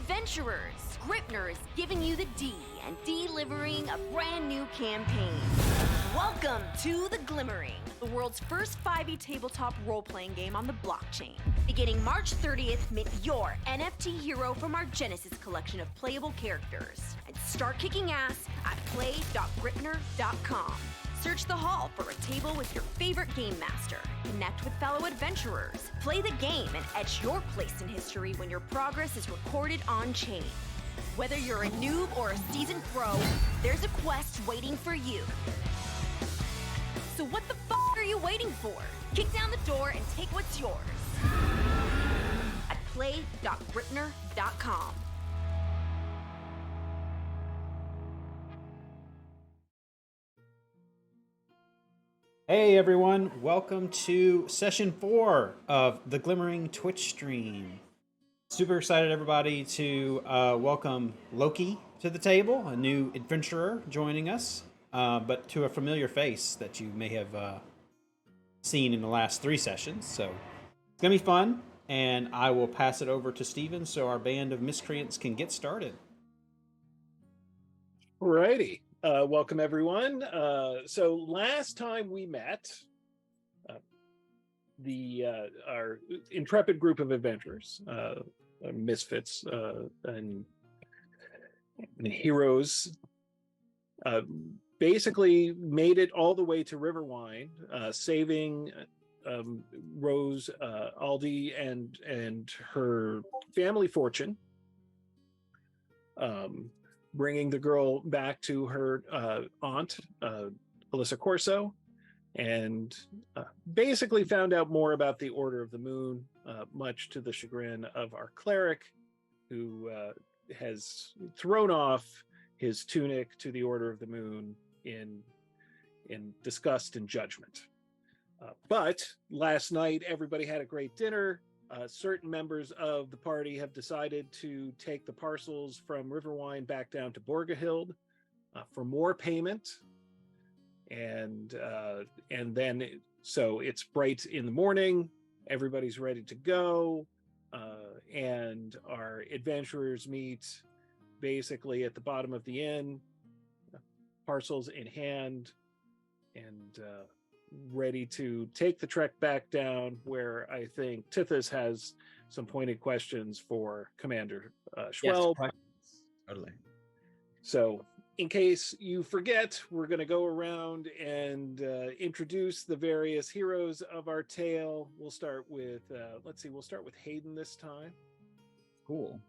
Adventurers, GRIPNR is giving you the D and delivering a brand new campaign. Welcome to the Glimmering, the world's first 5e tabletop role-playing game on the blockchain. Beginning March 30th, mint your NFT hero from our Genesis collection of playable characters. And start kicking ass at play.gripnr.com. Search the hall for a table with your favorite game master. Connect with fellow adventurers. Play the game and etch your place in history when your progress is recorded on-chain. Whether you're a noob or a seasoned pro, there's a quest waiting for you. So what the f*** are you waiting for? Kick down the door and take what's yours. At play.gripnr.com. Hey everyone, welcome to session 4 of the Glimmering Twitch stream. Super excited everybody to welcome Loki to the table, a new adventurer joining us, but to a familiar face that you may have seen in the last 3 sessions. So it's gonna be fun, and I will pass it over to Stephen so our band of miscreants can get started. Alrighty. Welcome everyone. So last time we met, our intrepid group of adventurers, misfits, and heroes, basically made it all the way to Riverwine, saving Rose Aldi and her family fortune. Bringing the girl back to her aunt, Alyssa Corso, and basically found out more about the Order of the Moon, much to the chagrin of our cleric, who has thrown off his tunic to the Order of the Moon in disgust and judgment. But last night, everybody had a great dinner. Certain members of the party have decided to take the parcels from Riverwine back down to Borgahild for more payment, and then so it's bright in the morning. Everybody's ready to go, and our adventurers meet basically at the bottom of the inn, parcels in hand, and ready to take the trek back down, where I think Tithys has some pointed questions for Commander Schwell. Yes, totally. So in case you forget, we're going to go around and introduce the various heroes of our tale. We'll start with, we'll start with Hayden this time. Cool.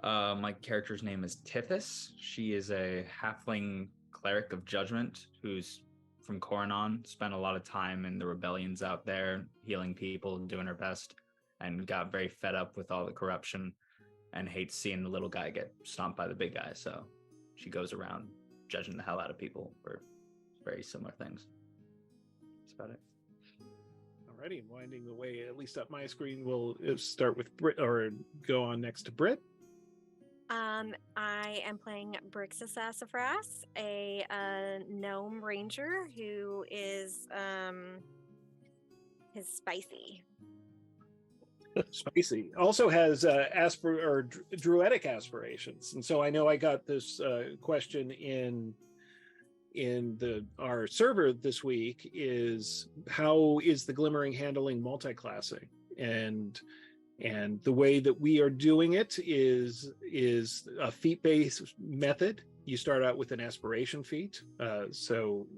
My character's name is Tithys. She is a halfling cleric of judgment who's from Coronon, spent a lot of time in the rebellions out there, healing people and doing her best, and got very fed up with all the corruption and hates seeing the little guy get stomped by the big guy. So she goes around judging the hell out of people for very similar things. That's about it. Alrighty, winding the way, at least up my screen, we'll start with Brit, or go on next to Brit. I am playing Brixus Sassafras, a gnome ranger who is spicy. Spicy. Also has druidic aspirations, and so I know I got this question in our server this week: is how is the Glimmering handling multi-classing? And the way that we are doing it is a feat-based method. You start out with an aspiration feat. So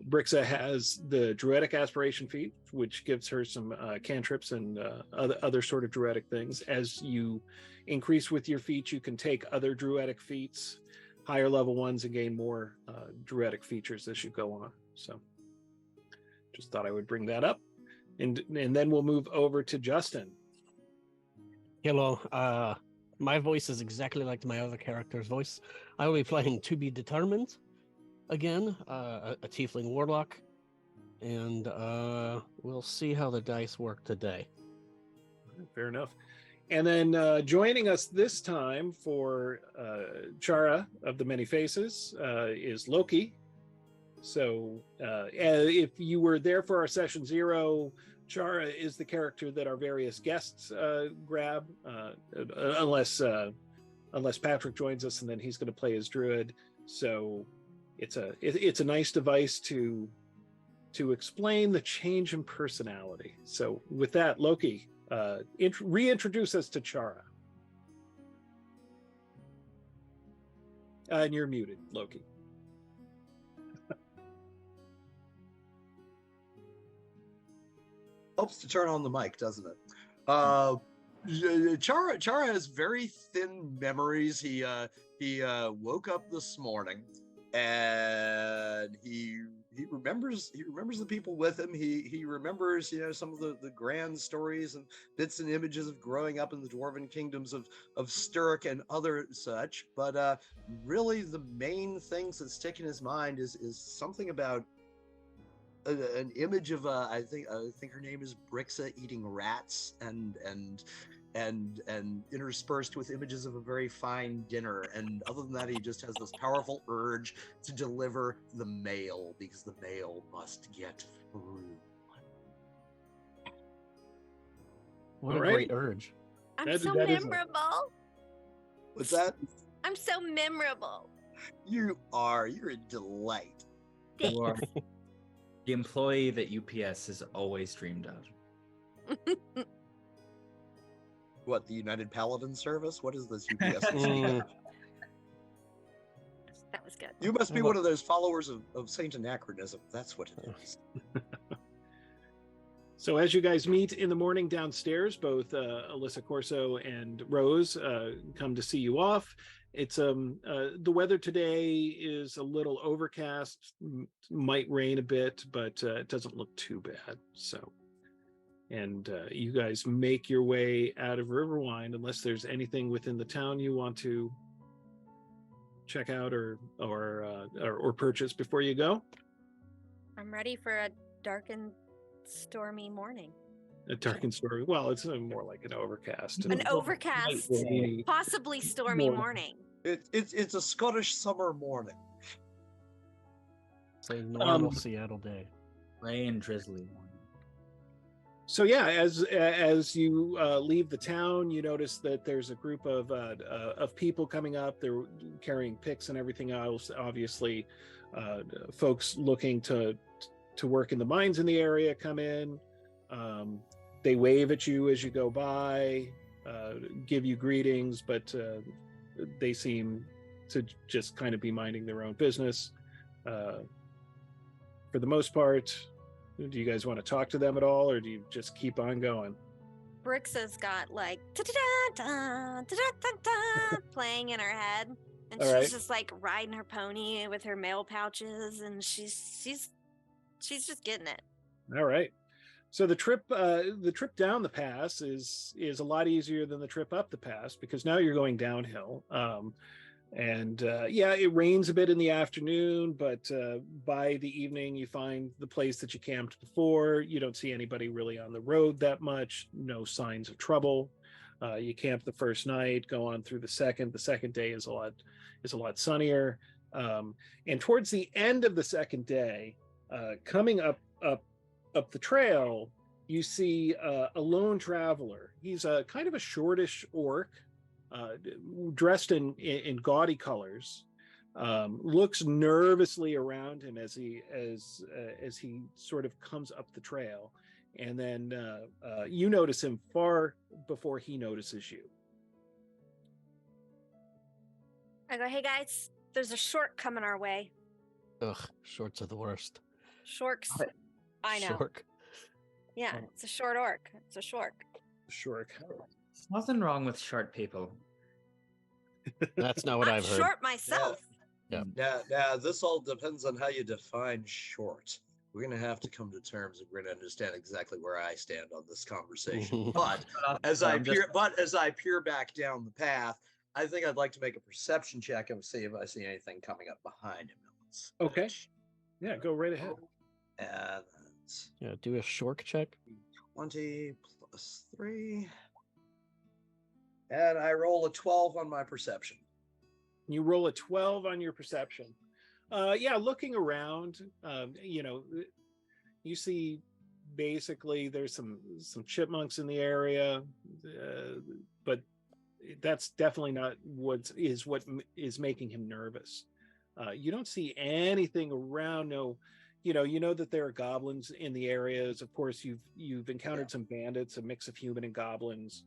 Brixa has the Druidic aspiration feat, which gives her some cantrips and other sort of Druidic things. As you increase with your feats, you can take other Druidic feats, higher level ones, and gain more Druidic features as you go on. So just thought I would bring that up. And then we'll move over to Justin. Hello. My voice is exactly like my other character's voice. I will be playing To Be Determined again, a tiefling warlock, and we'll see how the dice work today. Fair enough. And then joining us this time for Chara of the Many Faces is Loki. So if you were there for our session 0, Chara is the character that our various guests grab, unless Patrick joins us, and then he's going to play as Druid. So it's a nice device to explain the change in personality. So with that, Loki, reintroduce us to Chara. And you're muted, Loki. Helps to turn on the mic, doesn't it? Chara has very thin memories. He woke up this morning, and he remembers the people with him. He remembers some of the grand stories and bits and images of growing up in the dwarven kingdoms of Sturrock and other such. But really, the main things that stick in his mind is something about an image of I think her name is Brixa eating rats, and interspersed with images of a very fine dinner. And other than that, he just has this powerful urge to deliver the mail, because the mail must get through. What a great urge. I'm so memorable. What's that? I'm so memorable. You're a delight. You are the employee that UPS has always dreamed of. What, the United Paladin Service? What is this UPS? That was good. You must be one of those followers of Saint Anachronism. That's what it is. So as you guys meet in the morning downstairs, both Alyssa Corso and Rose come to see you off. It's the weather today is a little overcast, might rain a bit, but it doesn't look too bad. So, and you guys make your way out of Riverwind, unless there's anything within the town you want to check out or purchase before you go. I'm ready for a dark and stormy morning. A dark and stormy. Well, it's more like an overcast. An overcast, possibly stormy morning. It's a Scottish summer morning. It's a normal Seattle day. Rain and drizzly morning. So yeah, as you leave the town, you notice that there's a group of people coming up. They're carrying picks and everything else. Obviously, folks looking to work in the mines in the area come in. They wave at you as you go by, give you greetings, but they seem to just kind of be minding their own business for the most part. Do you guys want to talk to them at all, or do you just keep on going? Brixa's got like da-da-da-da, playing in her head, and all she's right. just like riding her pony with her mail pouches, and she's just getting it. All right. So the trip down the pass is a lot easier than the trip up the pass, because now you're going downhill. It rains a bit in the afternoon, but by the evening you find the place that you camped before. You don't see anybody really on the road that much. No signs of trouble. You camp the first night, go on through the second. The second day is a lot sunnier. And towards the end of the second day, coming up the trail, you see a lone traveler. He's a kind of a shortish orc, dressed in gaudy colors. Looks nervously around him as he sort of comes up the trail, and then you notice him far before he notices you. I go, hey guys, there's a short coming our way. Ugh, shorts are the worst. Shorks. I know. Shork. Yeah, it's a short orc. It's a shork. Shork. There's nothing wrong with short people. That's not what I'm I've heard. short myself. Yeah. Now, this all depends on how you define short. We're going to have to come to terms, and we're going to understand exactly where I stand on this conversation. But as I peer back down the path, I think I'd like to make a perception check and see if I see anything coming up behind him. Okay. Yeah, go right ahead. And that's Do a shork check. 20 plus 3. And I roll a 12 on my perception. You roll a 12 on your perception. Looking around, you see basically there's some chipmunks in the area, but that's definitely not what is making him nervous. You don't see anything around. No, you know that there are goblins in the areas. Of course, you've encountered some bandits, a mix of human and goblins.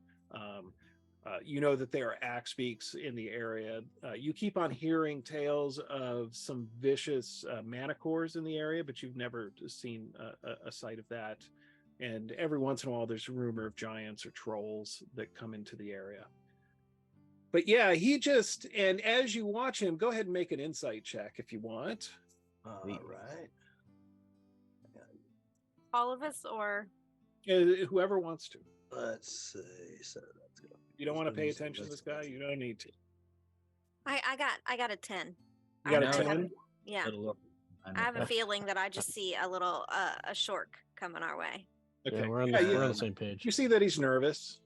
You know that there are axe beaks in the area. You keep on hearing tales of some vicious manticores in the area, but you've never seen a sight of that. And every once in a while, there's a rumor of giants or trolls that come into the area. But yeah, and as you watch him, go ahead and make an insight check if you want. All right. All of us, or Whoever wants to. Let's see. So that's good. You don't want to pay attention to this guy? You don't need to. I got a 10. You got a I have- 10? Yeah. I have a feeling that I just see a little a shork coming our way. Okay. Yeah, we're on the same page. You see that he's nervous.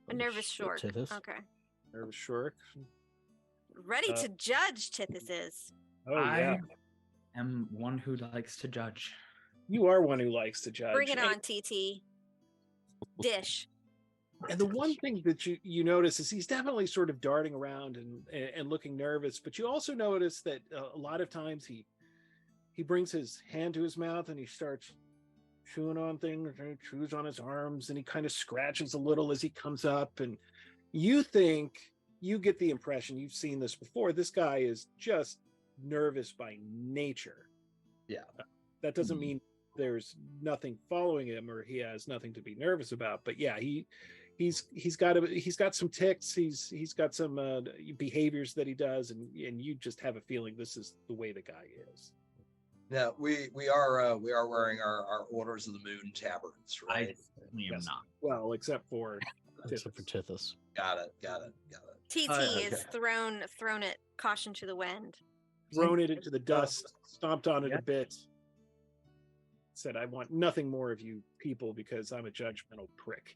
A nervous shork. Tithis. Okay. Nervous shork. Ready to judge, Tithis is. Oh, yeah. I am one who likes to judge. You are one who likes to judge. Bring it on, TT. Dish. And the one thing that you notice is he's definitely sort of darting around and looking nervous, but you also notice that a lot of times he brings his hand to his mouth and he starts chewing on things, and he chews on his arms, and he kind of scratches a little as he comes up. And you get the impression, you've seen this before, this guy is just nervous by nature. Yeah. That doesn't mean there's nothing following him or he has nothing to be nervous about, but yeah, he's got some tics, he's got some behaviors that he does, and you just have a feeling this is the way the guy is. Now we are wearing our Orders of the Moon tabards, I right? certainly am Yes. not. Well, except for Tithis. Got it. TT Okay. is thrown it caution to the wind. thrown it into the dust, stomped on it a bit, said, "I want nothing more of you people because I'm a judgmental prick."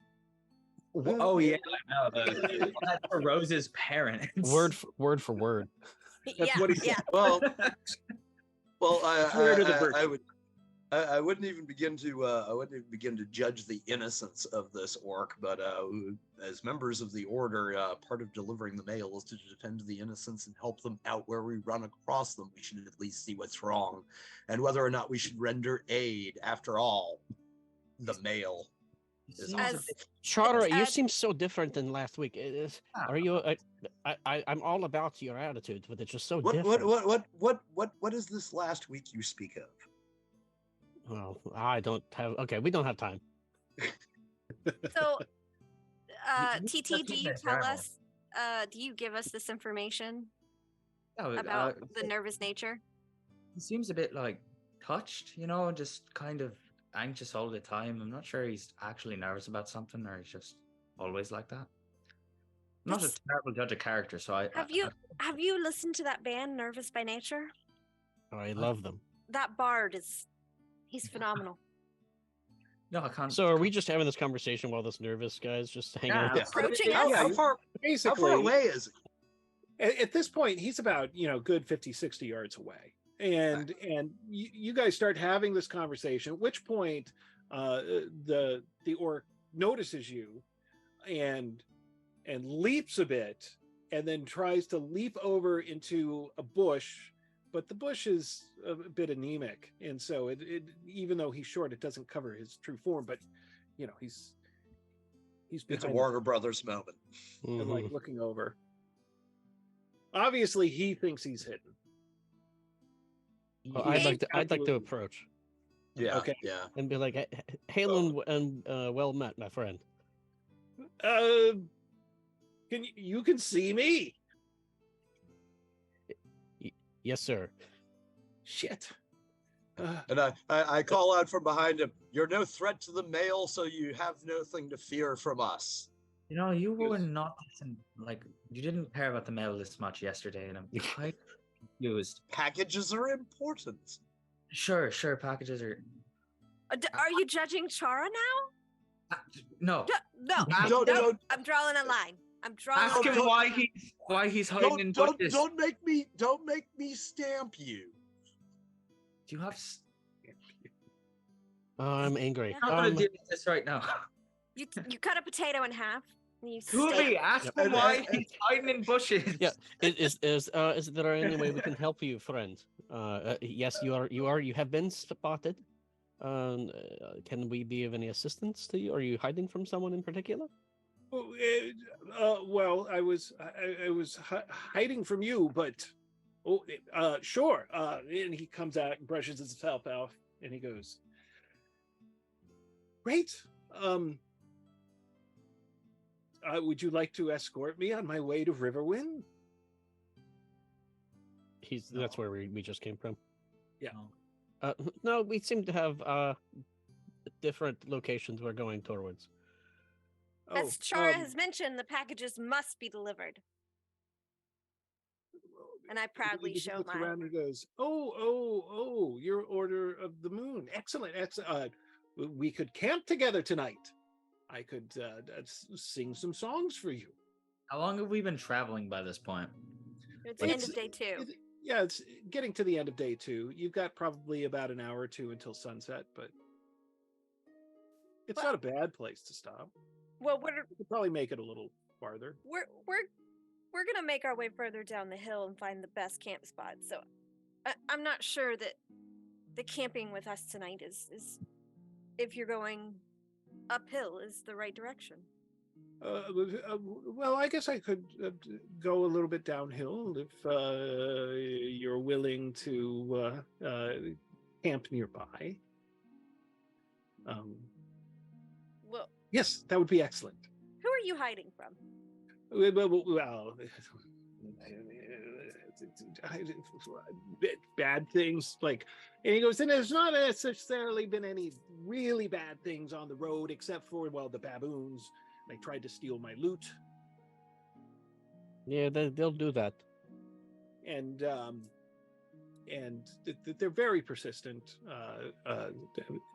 Oh yeah, I know. That's for Rose's parents. Word for word. That's what he said. Well, Swear to the virtue. I wouldn't even begin to judge the innocence of this orc, but as members of the order, part of delivering the mail is to defend the innocents and help them out where we run across them. We should at least see what's wrong, and whether or not we should render aid. After all, the mail is Charter, you seem so different than last week. Are you? I'm all about your attitude, but it's just so different. What is this last week you speak of? Well, I don't have. Okay, we don't have time. So, TT, do you tell us? Do you give us this information about the nervous nature? He seems a bit like touched, just kind of anxious all the time. I'm not sure he's actually nervous about something, or he's just always like that. I'm not a terrible judge of character, so have you listened to that band, Nervous by Nature? Oh, I love them. That bard he's phenomenal. No, I can't. So, are we just having this conversation while this nervous guy's just hanging out? Yeah. Approaching How us. far away is it? At this point, he's about good 50, 60 yards away, and you guys start having this conversation. At which point, the orc notices you, and leaps a bit, and then tries to leap over into a bush. But the bush is a bit anemic, and so it even though he's short, it doesn't cover his true form. But he's It's a Warner Brothers moment. and like looking over. Obviously, he thinks he's hidden. Well, I'd like to approach Yeah. Okay. Yeah. and be like, "Hail and well met, my friend." You can see me? Yes, sir. Shit. And I call out from behind him, "You're no threat to the mail, so you have nothing to fear from us." You were not like you didn't care about the mail this much yesterday, and I'm quite confused. Packages are important. Sure, packages are. Are you judging Chara now? No. No. Don't- I'm drawing a line. I'm drawing. Ask a him line. why he's hiding in Don't bushes. make me stamp you. Do you have? I'm angry. Yeah. I'm gonna deal with this right now. You cut a potato in half. And you Tubi, steak. ask Yep. him why he's hiding in bushes. Yeah. Is there any way we can help you, friend? Yes, you have been spotted. Can we be of any assistance to you? Are you hiding from someone in particular? Well, I was hiding from you, but sure. And he comes out and brushes himself off, and he goes, "Great. Would you like to escort me on my way to Riverwind?" That's where we just came from. Yeah. No, we seem to have different locations we're going towards. As Chara has mentioned, the packages must be delivered. And I proudly he show looks mine. around and goes, "Oh, your Order of the Moon. Excellent. We could camp together tonight. I could sing some songs for you." How long have we been traveling by this point? It's the end of day 2. Yeah, it's getting to the end of day 2. You've got probably about an hour or 2 until sunset, but it's not a bad place to stop. Well, You could probably make it a little farther. we're gonna make our way further down the hill and find the best camp spot. So I'm not sure that the camping with us tonight is if you're going uphill is the right direction. Well, I guess I could go a little bit downhill if you're willing to camp nearby. Well, Yes, that would be excellent. who are you hiding from? Well, bad things like, and he goes, and there's not necessarily been any really bad things on the road except for, well, the baboons. They tried to steal my loot, Yeah, they'll do that. and they're very persistent,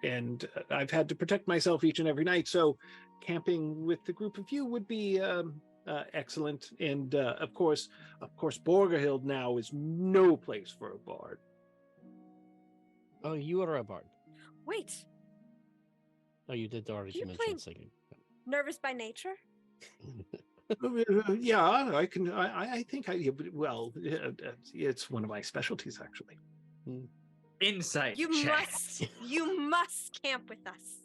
and I've had to protect myself each and every night. So camping with the group of you would be excellent. And of course, Borgerhild now is no place for a bard. Oh, you are a bard. Wait, Oh, you did already You mention played- singing. nervous by nature? Yeah, I can. I think well, it's one of my specialties, actually. Insight You check. must camp with us.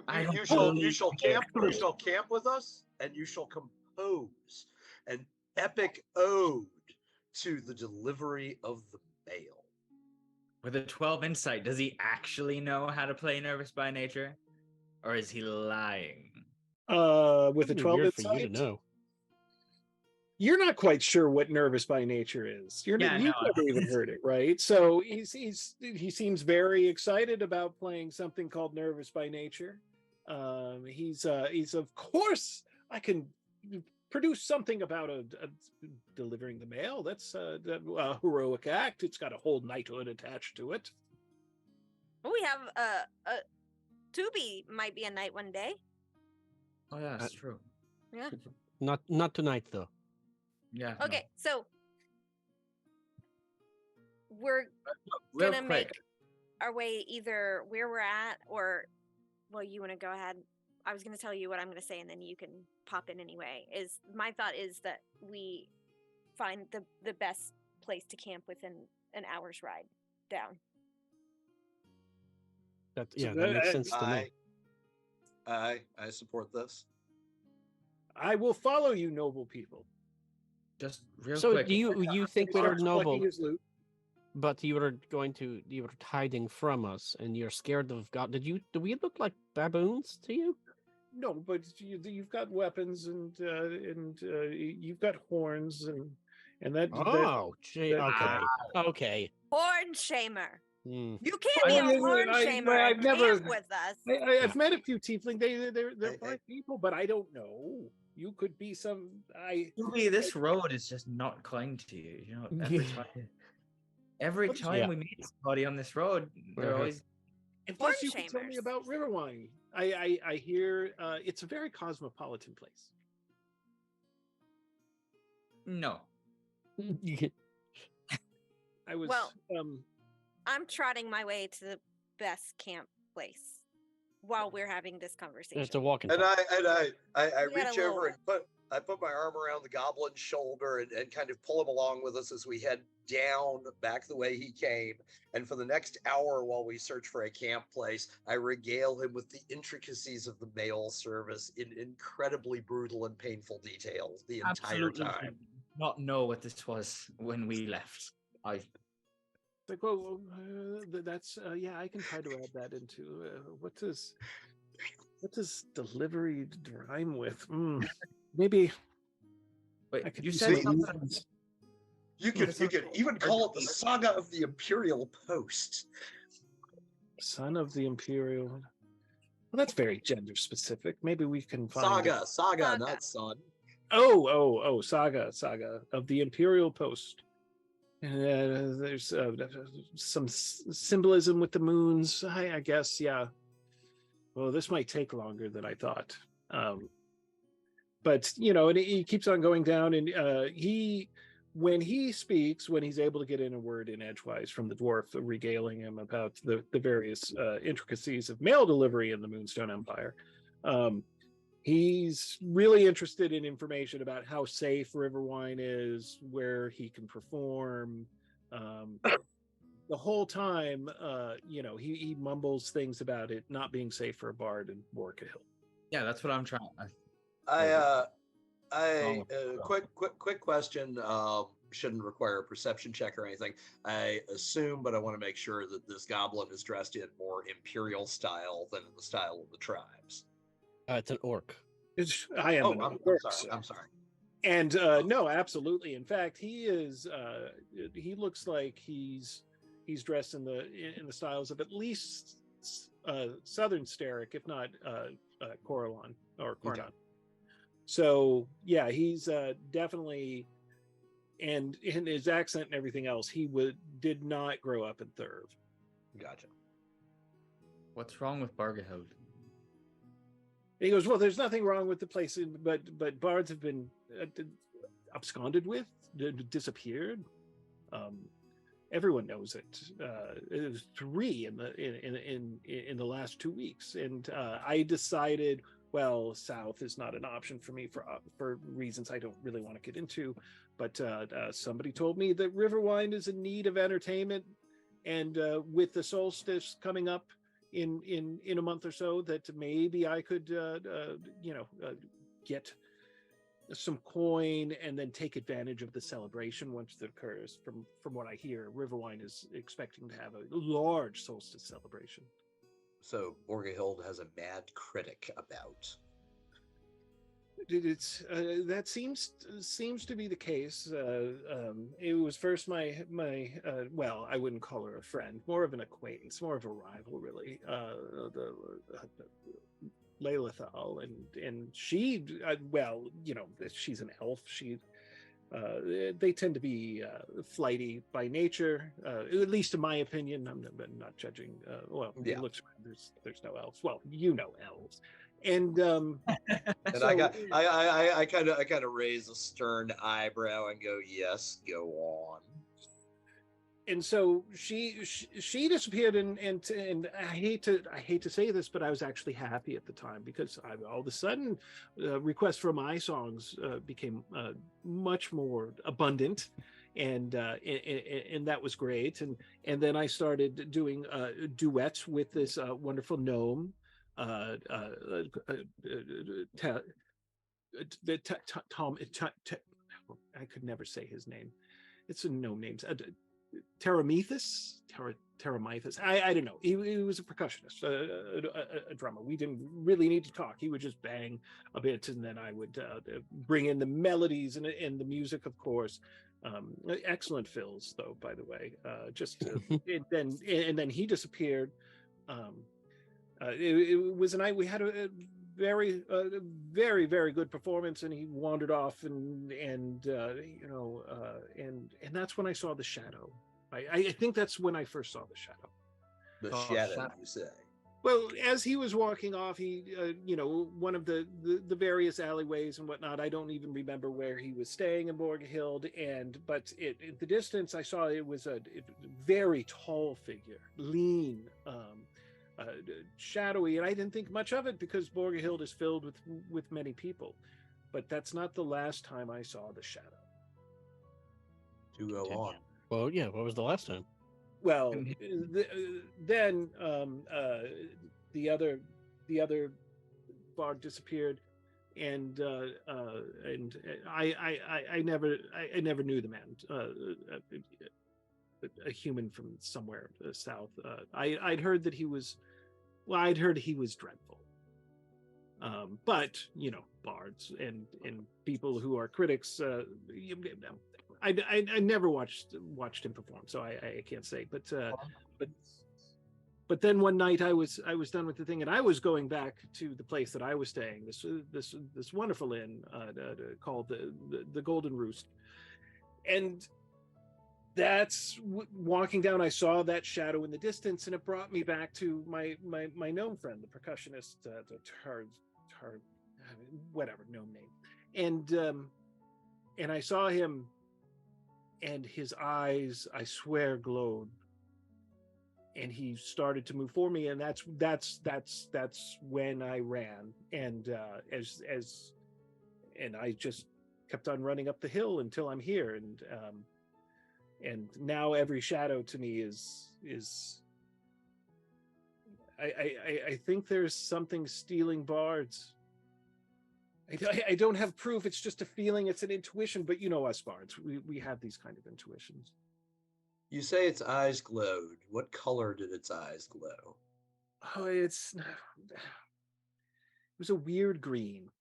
I don't You shall believe camp. You shall camp with us, and you shall compose an epic ode to the delivery of the mail. With a 12 insight, does he actually know how to play Nervous by Nature? Or is he lying? With a It'd be 12 weird for insight, you to know. you're not quite sure what nervous by nature is. You've never even heard it, right? So he seems very excited about playing something called Nervous by Nature. He's of course I can produce something about delivering the mail. That's a heroic act. It's got a whole knighthood attached to it. We have Tubi might be a knight one day. Oh yeah, that's true. Yeah. Not tonight though. Yeah. no. Okay, so we're Real gonna quick, make our way either where we're at or, well, you want to go ahead. I was going to tell you what I'm going to say and then you can pop in anyway. My thought is that we find the best place to camp within an hour's ride down. That makes sense to me. I support this. I will follow you, noble people. just real So quick. do you think He we're starts collecting noble, his loot. but you were hiding from us and you're scared of God? Do we look like baboons to you? No, but you've got weapons and you've got horns and that. Oh, gee, that- okay. Horn shamer. Hmm. You can't be a horn shamer I've and never- camp with us. I've met a few tiefling. They're fine people, but I don't know. You could be some. Tubi, this road is just not kind to you. You know, every time Yeah. we meet somebody on this road, they're Uh-huh. always And plus, Horn you can tell me shamers. about Riverwine. I hear it's a very cosmopolitan place. no. I was Well, I'm trotting my way to the best camp place while we're having this conversation. It's a walk and And talk. I We got a reach little- over and put my arm around the goblin's shoulder and kind of pull him along with us as we head down back the way he came. And for the next hour while we search for a camp place, I regale him with the intricacies of the mail service in incredibly brutal and painful details the entire Absolutely time. did not know what this was when we left. I It's like, well, that's yeah. I can try to add that into what does delivery rhyme with? Maybe I wait. could You use said some- something. You could even call it the Saga of the Imperial Post. Son of the Imperial. Well, that's very gender specific. Maybe we can find Saga, Saga. not son. Saga of the Imperial Post. There's some symbolism with the moons, I guess. Yeah. Well, this might take longer than I thought. But and he keeps on going down, and when he speaks, when he's able to get in a word in edgewise from the dwarf, regaling him about the various intricacies of mail delivery in the Moonstone Empire, he's really interested in information about how safe Riverwine is, where he can perform. The whole time, he mumbles things about it not being safe for a bard in Warcahill. Yeah, that's what I'm trying. Quick question. Shouldn't require a perception check or anything. I assume, but I want to make sure that this goblin is dressed in more imperial style than in the style of the tribes. It's an orc. I am. I'm sorry. I'm sorry. And no, absolutely. In fact, he is. He looks like he's dressed in the styles of at least Southern Steric, if not Coralon or Cornon. Okay. So yeah, he's definitely, and in his accent and everything else, he did not grow up in Thurv. Gotcha. What's wrong with Bargahild? He goes, well, there's nothing wrong with the place, but bards have been absconded with, disappeared. Everyone knows it. It was 3 in the last 2 weeks, and I decided, well, south is not an option for me for reasons I don't really want to get into. But somebody told me that Riverwine is in need of entertainment, and with the solstice coming up in a month or so, that maybe I could get some coin and then take advantage of the celebration once it occurs. From what I hear, Riverwine is expecting to have a large solstice celebration. So Borgahild has a mad critic about. It's that seems to be the case. It was first my well, I wouldn't call her a friend, more of an acquaintance, more of a rival, really. Leilithal, and she, well, she's an elf. They tend to be flighty by nature, at least in my opinion. I'm not judging. Yeah. Looks around, there's no elves. Well, elves, and And so, I kind of raise a stern eyebrow and go, "Yes, go on." and so she disappeared, and I hate to say this, but I was actually happy at the time, because all of a sudden requests for my songs became much more abundant, and that was great, and then I started doing duets with this wonderful gnome, Tom. I could never say his name. It's a gnome name. Teramethus. I don't know. He was a percussionist, a drummer. We didn't really need to talk. He would just bang a bit, and then I would bring in the melodies and the music, of course. Excellent fills, though, by the way. And then he disappeared. It was a night we had a very, very good performance, and he wandered off, and that's when I saw the shadow. I think that's when I first saw the shadow. The shadow, you say? Well, as he was walking off, he, one of the various alleyways and whatnot. I don't even remember where he was staying in Borgahild, but in the distance, I saw it was a very tall figure, lean, shadowy, and I didn't think much of it because Borghild is filled with many people. But that's not the last time I saw the shadow. To go on. Well, yeah. What was the last time? Well, then the other bard disappeared, and I never knew the man. A human from somewhere south. I'd heard that he was. Well, I'd heard he was dreadful. But you know, bards and people who are critics. I never watched him perform, so I can't say. But then one night I was done with the thing, and I was going back to the place that I was staying. This wonderful inn called the Golden Roost, and that's walking down. I saw that shadow in the distance, and it brought me back to my gnome friend, the percussionist, whatever gnome name, and I saw him. And his eyes, I swear, glowed. And he started to move for me, and that's when I ran. And and I just kept on running up the hill until I'm here. And now every shadow to me is I think there's something stealing bards. I don't have proof. It's just a feeling. It's an intuition. But you know us bards, we have these kind of intuitions. You say its eyes glowed. What color did its eyes glow? Oh, it was a weird green.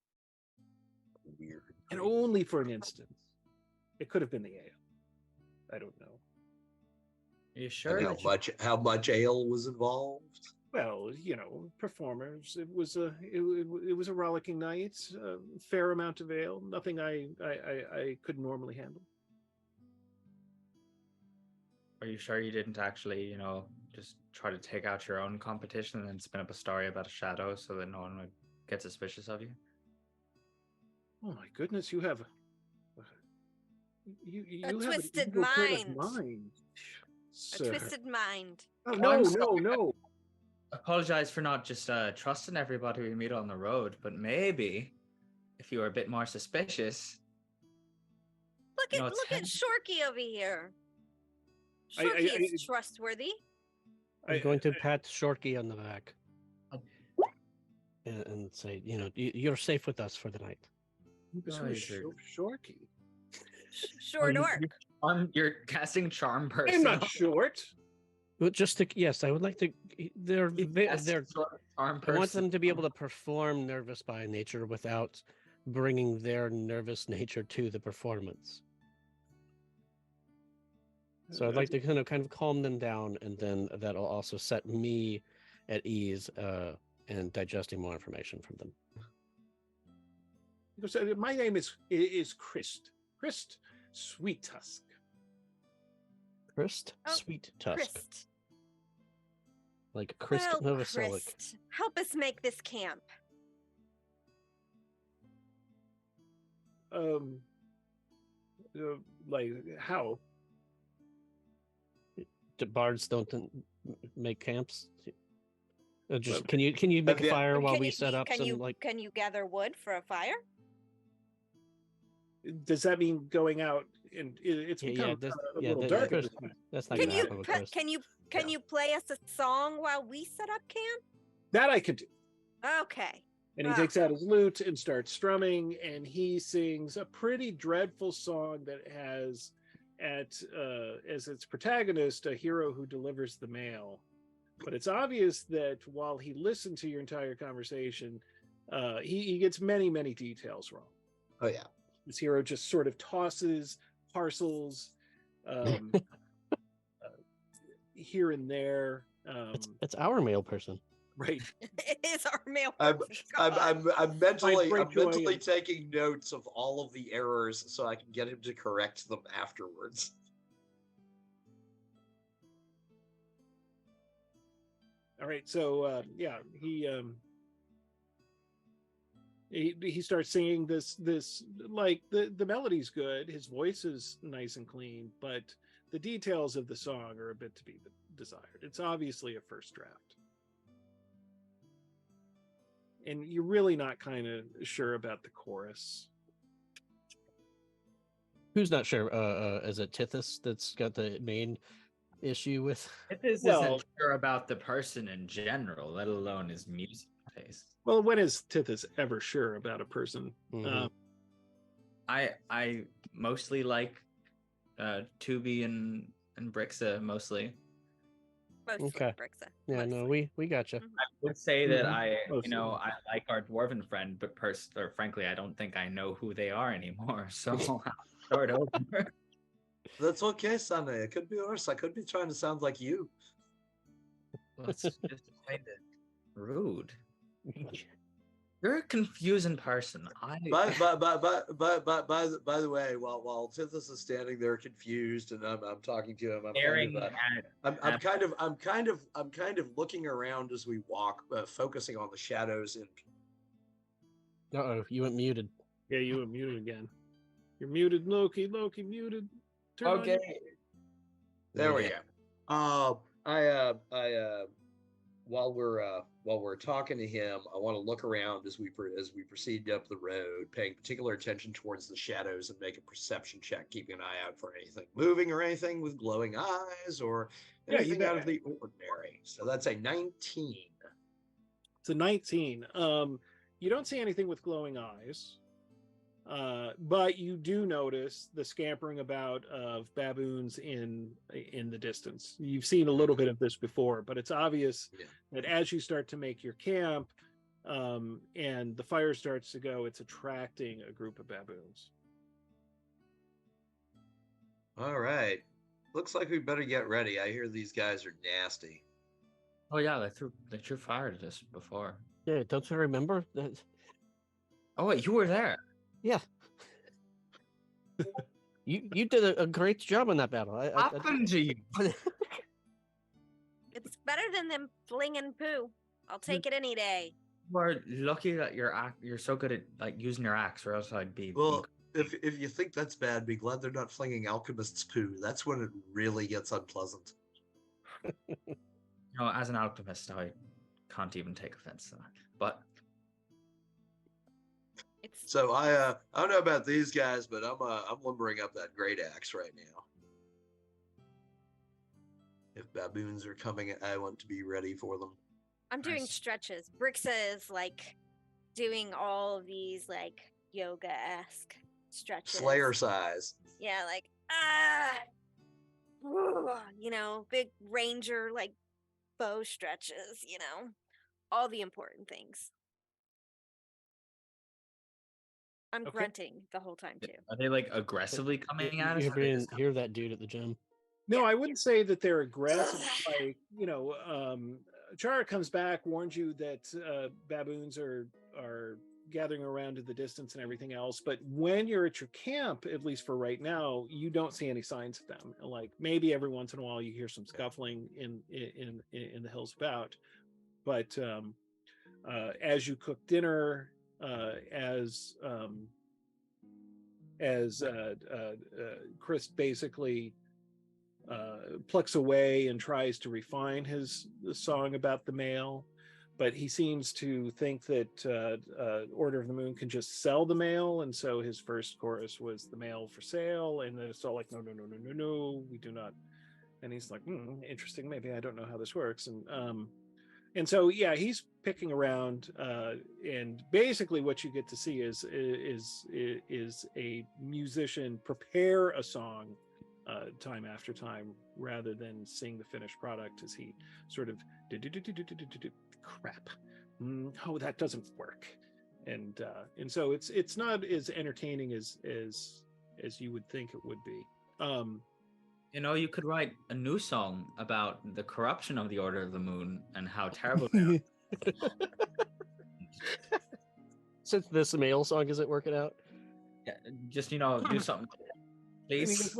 Weird. And only for an instant. It could have been the ale. I don't know. Are you sure? And how much ale was involved? Well, you know, performers. It was a rollicking night. A fair amount of ale. Nothing I could normally handle. Are you sure you didn't actually, you know, just try to take out your own competition and then spin up a story about a shadow so that no one would get suspicious of you? Oh my goodness, you have A have twisted evil turn of mind. A sir. twisted mind. Oh, I'm no, sorry. no. Apologize for not just trusting everybody we meet on the road, but maybe if you were a bit more suspicious. Look at Shorky over here. Shorky is trustworthy. I'm going to pat Shorky on the back and say, you know, you're safe with us for the night. Shorky. Short orc. You're casting charm person. I'm not short. Well, just to, yes, I would like to. They're I want them to be able to perform nervous by nature without bringing their nervous nature to the performance. So I'd like to kind of calm them down, and then that'll also set me at ease and digesting more information from them. So my name is Christ Sweet Tusk. Christ, Oh, Sweet Tusk, Christ. like Christ Well, Novoselic. Christ, help us make this camp. Like how? Bards don't make camps. Just can you make a fire while we set up some like? Can you gather wood for a fire? Does that mean going out? And it's become a little dark. That's not Can gonna you happen with Chris. can you play us a song while we set up camp? That I could do. Okay. And he takes out his lute and starts strumming, and he sings a pretty dreadful song that has as its protagonist a hero who delivers the mail. But it's obvious that while he listened to your entire conversation, he gets many details wrong. Oh yeah. This hero just sort of tosses parcels here and there. It's our mail person. Right. It is our mail. I'm mentally joy. taking notes of all of the errors so I can get him to correct them afterwards. All right, so yeah, he starts singing this like the melody's good, his voice is nice and clean, but the details of the song are a bit to be desired. It's obviously a first draft. and you're really not kind of sure about the chorus. Who's not sure? Is it Tithys that's got the main issue with? This Well- isn't sure about the person in general, let alone his music taste. Well, when is Tithys ever sure about a person? Mhm. I mostly like Tubi and Brixa mostly. Mostly Okay. Brixa. Yeah, no, we got you. I would say that Mhm. I Mostly. I like our dwarven friend, but frankly, I don't think I know who they are anymore. So I'll start over. That's okay, Sunday. It could be worse. I could be trying to sound like you. Well, it's just kind of rude. You're a confusing person. By the way, while Tithys is standing there confused and I'm talking to him, staring I'm kind of looking around as we walk, focusing on the shadows in. Uh-oh, you went muted. Yeah, you were muted again. You're muted, Loki. Loki muted. Turn on Okay. There we Yeah. go. While we're talking to him, I want to look around as we proceed up the road, paying particular attention towards the shadows and make a perception check, keeping an eye out for anything moving or anything with glowing eyes or Yeah, you anything out bet. of the ordinary. So that's a 19. It's a 19. You don't see anything with glowing eyes, but you do notice the scampering about of baboons in the distance. You've seen a little bit of this before, but it's obvious Yeah. that as you start to make your camp, and the fire starts to go, it's attracting a group of baboons. All right. Looks like we better get ready. I hear these guys are nasty. Oh yeah, they threw fire at us before. Yeah, don't you remember that? Oh wait, you were there. Yeah. You did a great job on that battle. What happened to you? It's better than them flinging poo. I'll take it any day. We're lucky that you're so good at like using your axe, or else I'd be. Well, if you think that's bad, be glad they're not flinging alchemist's poo. That's when it really gets unpleasant. As an alchemist, I can't even take offense to that. But It's So I don't know about these guys, but I'm lumbering up that great axe right now. If baboons are coming, I want to be ready for them. I'm doing Nice. stretches. Brixa is like doing all of these like yoga-esque stretches. Slayer size. Yeah, like big ranger like bow stretches, all the important things. I'm Okay. grunting the whole time too. are they like aggressively coming at us? You or they just hear that dude at the gym? No, I wouldn't say that they're aggressive. Like, Chara comes back, warns you that baboons are gathering around in the distance and everything else. But when you're at your camp, at least for right now, you don't see any signs of them. Like maybe every once in a while you hear some scuffling in the hills about. But as you cook dinner, as Chris basically plucks away and tries to refine the song about the male, but he seems to think that Order of the Moon can just sell the male, and so his first chorus was the male for sale, and then it's all like no, we do not. And he's like, interesting, maybe I don't know how this works, and so yeah, he's picking around, and basically what you get to see is a musician prepare a song time after time, rather than seeing the finished product as he sort of crap. Oh, that doesn't work, and so it's not as entertaining as you would think it would be. You could write a new song about the corruption of the Order of the Moon and how terrible they are. Since this male song isn't working out, Yeah, just do something. I mean, Please.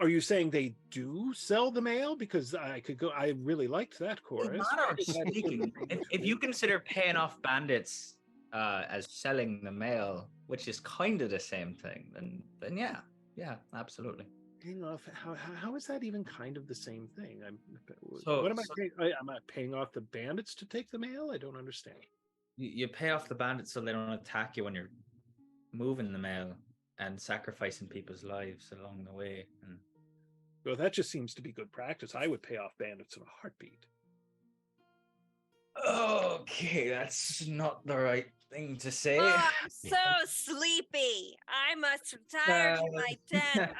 are you saying they do sell the male? Because I really liked that chorus. Manner of speaking, if you consider paying off bandits as selling the mail, which is kind of the same thing, then yeah, absolutely. Paying off, how is that even kind of the same thing? So- What am I paying? Am I paying off the bandits to take the mail? I don't understand. You pay off the bandits so they don't attack you when you're moving the mail and sacrificing people's lives along the way. And Well, that just seems to be good practice. I would pay off bandits in a heartbeat. okay, that's not the right thing to say. Oh, I'm so sleepy. I must retire to my tent.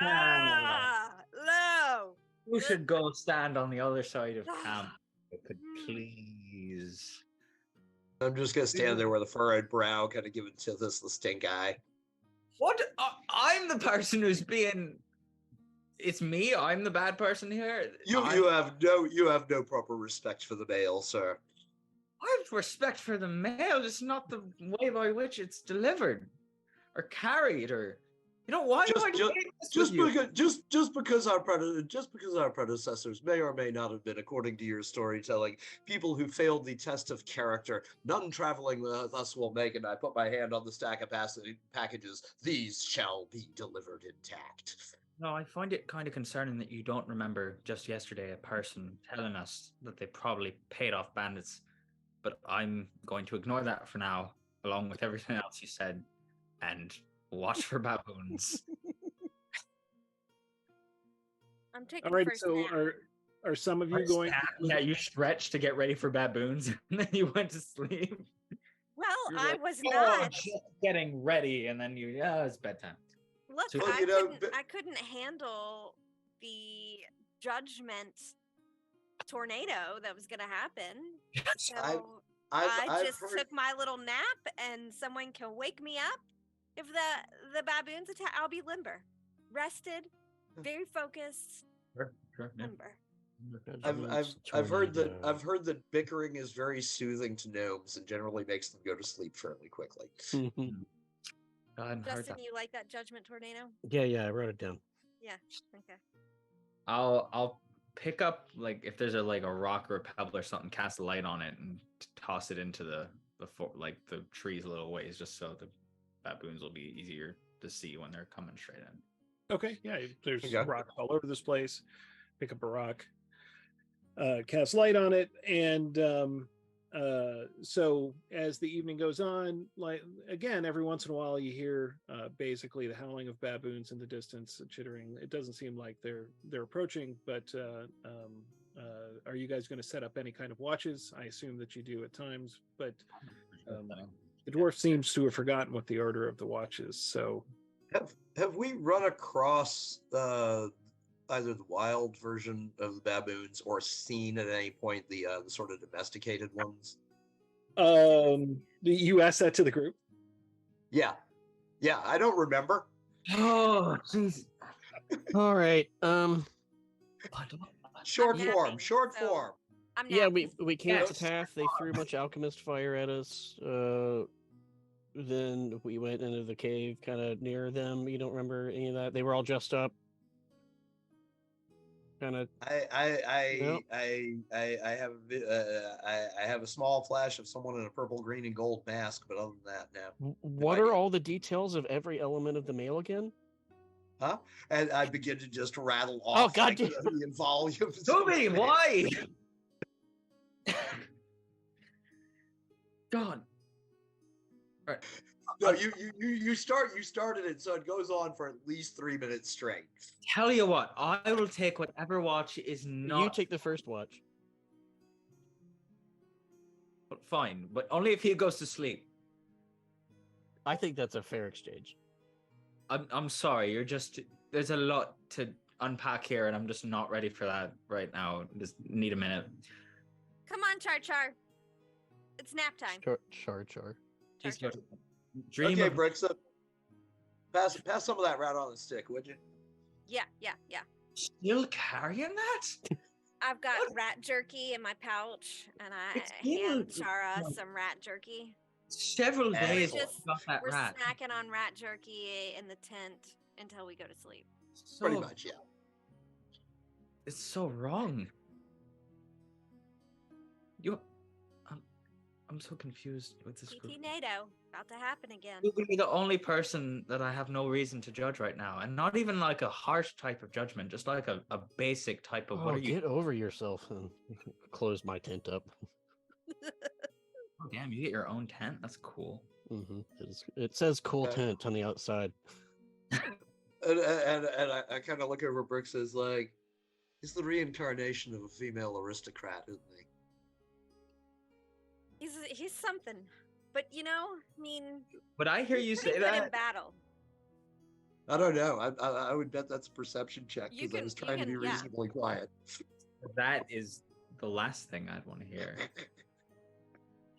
Low. You should go stand on the other side of camp. If you could please. I'm just gonna stand there with a furrowed brow, kind of giving Tithis the stink eye. What? I'm the person who's being. It's me. I'm the bad person here. You have no proper respect for the mail, sir. I have respect for the mail. It's not the way by which it's delivered, or carried, or why am I doing this with you? Just because our predecessors may or may not have been, according to your storytelling, people who failed the test of character. None traveling thus will make, and I put my hand on the stack of packages. These shall be delivered intact. No, I find it kind of concerning that you don't remember just yesterday a person telling us that they probably paid off bandits, but I'm going to ignore that for now, along with everything else you said, and watch for baboons. I'm taking All right, first so nap. are some of you going? Yeah, you stretched to get ready for baboons, and then you went to sleep. Well, You're I like, was "Oh, not. just getting ready," and then it's bedtime. Look, So- Well, I couldn't handle the judgment tornado that was going to happen. So I I've just heard- took my little nap, and someone can wake me up. If the baboons attack, I'll be limber, rested, very focused, Sure, yeah. limber. I've heard that bickering is very soothing to gnomes and generally makes them go to sleep fairly quickly. I hadn't heard Justin, that. you like that judgment tornado? Yeah, I wrote it down. Yeah. Okay. I'll pick up if there's a rock or a pebble or something, cast a light on it and toss it into the trees a little ways, just so the baboons will be easier to see when they're coming straight in. Okay, yeah. There's Okay. rocks all over this place. Pick up a rock, cast light on it, and so as the evening goes on, again, every once in a while you hear basically the howling of baboons in the distance, chittering. It doesn't seem like they're approaching, but are you guys going to set up any kind of watches? I assume that you do at times, but the dwarf seems to have forgotten what the order of the watch is. So Have we run across either the wild version of the baboons or seen at any point the sort of domesticated ones? you asked that to the group. Yeah, I don't remember. Oh, jeez. All right. Short napping, form. so- Form. I'm Yeah, napping. we came up the Yes. path. They threw a bunch of alchemist fire at us. Then we went into the cave, kind of near them. You don't remember any of that? They were all dressed up. Kind of. I have a small flash of someone in a purple, green, and gold mask, but other than that, no. What are all the details of every element of the mail again? Huh? And I begin to just rattle off God like, damn. a million volumes. Toby, why? God. All right. No, you started it, so it goes on for at least 3 minutes straight. Tell you what, I will take whatever watch is not. You take the first watch. Fine, but only if he goes to sleep. I think that's a fair exchange. I'm sorry. There's a lot to unpack here, and I'm just not ready for that right now. Just need a minute. Come on, Char. It's nap time. Char. He's Char. got dream Okay, of Bricks, pass some of that right on the stick, would you? Yeah. still carrying that. I've got What? rat jerky in my pouch, and I It's hand been, Chara like, some rat jerky. Several And days we're since I got that We're rat. snacking on rat jerky in the tent until we go to sleep. Pretty So- much, yeah. It's so wrong. I'm so confused with this group. PT NATO, about to happen again. You're gonna be the only person that I have no reason to judge right now, and not even like a harsh type of judgment, just like a basic type of what Oh, are you? get over yourself and close my tent up. Oh, damn, you get your own tent? That's cool. It says "cool Yeah. tent" on the outside. And I kind of look over Brooks as like, he's the reincarnation of a female aristocrat, isn't he? He's something, but I mean, But I hear he's you pretty say good in that. battle. I don't know. I would bet that's a perception check You because I can- was you trying to be can- yeah. reasonably quiet. That is the last thing I'd want to hear.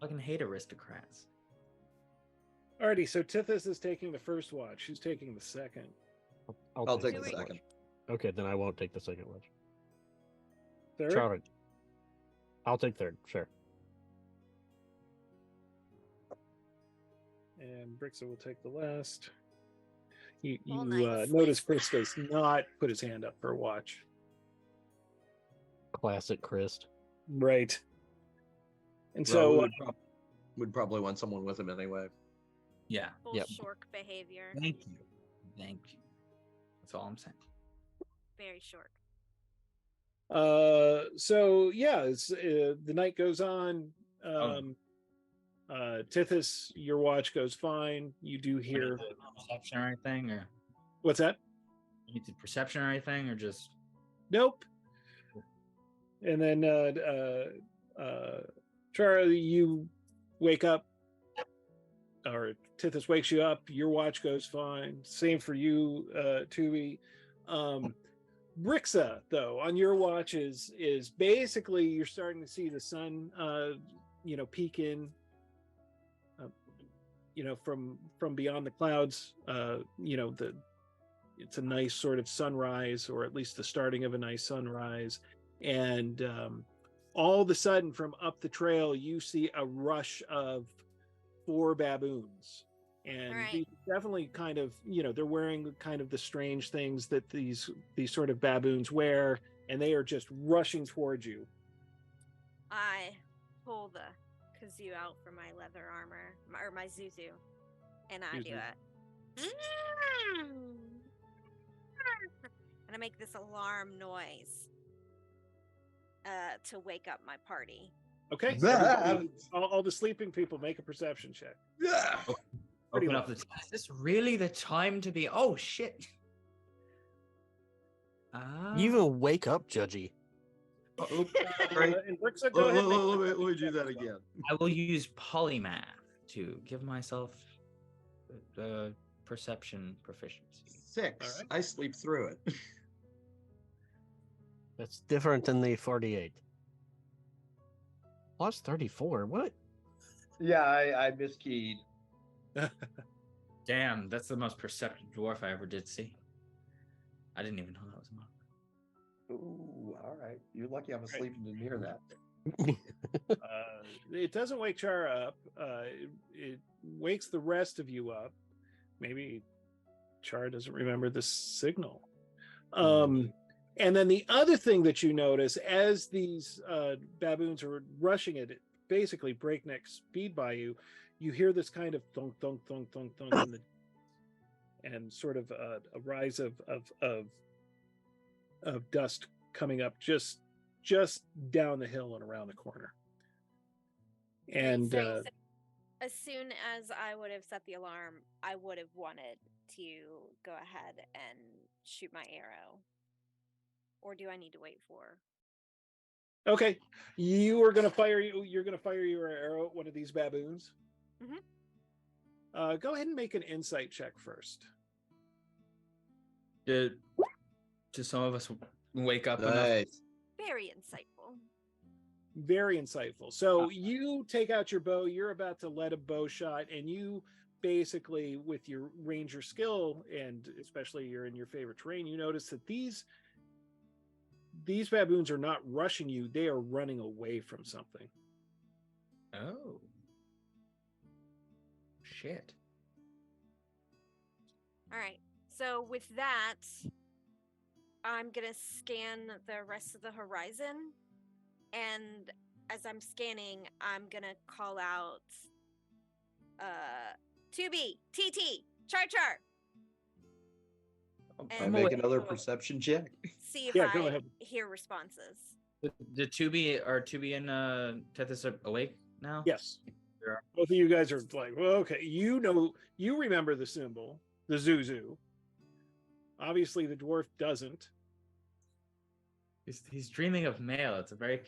Fucking hate aristocrats. Alrighty, so Tithys is taking the first watch. Who's taking the second? I'll take the the second. second. Okay, then I won't take the second watch. Third? Charlotte. I'll take third. Sure. And Brixa will take the last. You Oh, nice. notice Chris does not put his hand up for a watch. Classic Christ. Right. And Well, so we would probably want someone with him anyway. Yeah. Full Yep. shork behavior. Thank you. Thank you. That's all I'm saying. Very short. so yeah, it's, the night goes on. Tithys, your watch goes fine. You do hear Perception or anything, or what's that? you need to perception or anything, or just Nope. And then Charlie, you wake up, or Tithys wakes you up. Your watch goes fine. Same for you, Tubi. Brixa, though, on your watch is basically you're starting to see the sun, peek in, from beyond the clouds. It's a nice sort of sunrise, or at least the starting of a nice sunrise. And all of a sudden, from up the trail, you see a rush of 4 baboons. And All right. these definitely kind of, they're wearing kind of the strange things that these sort of baboons wear, and they are just rushing towards you. I pull the kazoo out from my leather armor, or my zuzu, and I do it. And I make this alarm noise to wake up my party. Okay. That- Everybody, all the sleeping people, make a perception check. Yeah. Pretty open up low. the. Is this really the time to be? Oh shit! You even wake up, Judgy. Right. And Brixa, go ahead. Let me do that again. I will use polymath to give myself perception proficiency. All 6. right. I sleep through it. That's different than the 48. Plus 34. What? Yeah, I miskeyed. Damn, that's the most perceptive dwarf I ever did see. I didn't even know that was a monk. Ooh, all right. You're lucky I'm asleep and didn't hear that. It doesn't wake Chara up. It wakes the rest of you up. Maybe Chara doesn't remember the signal. And then the other thing that you notice as these baboons are rushing at basically breakneck speed by you, you hear this kind of thunk, thunk, thunk, thunk, thunk, and sort of a rise of dust coming up just down the hill and around the corner. And So as soon as I would have set the alarm, I would have wanted to go ahead and shoot my arrow. Or do I need to wait for? okay, you're gonna fire your arrow at one of these baboons. Go ahead and make an insight check first. Do some of us wake up enough? Nice. Very insightful. Very insightful. So you take out your bow, you're about to let a bow shot, and you basically, with your ranger skill, and especially you're in your favorite terrain, you notice that these baboons are not rushing you, they are running away from something. Oh. Shit. All right. So with that, I'm going to scan the rest of the horizon. And as I'm scanning, I'm going to call out 2B, TT, Char Char. I And make we'll another perception check. see if Yeah, go I ahead. hear responses. The Tubi and Tethys are awake now? Yes. Both of you guys are like, well, okay, you remember the symbol, the Zuzu. Obviously, the dwarf doesn't. He's dreaming of mail. It's a very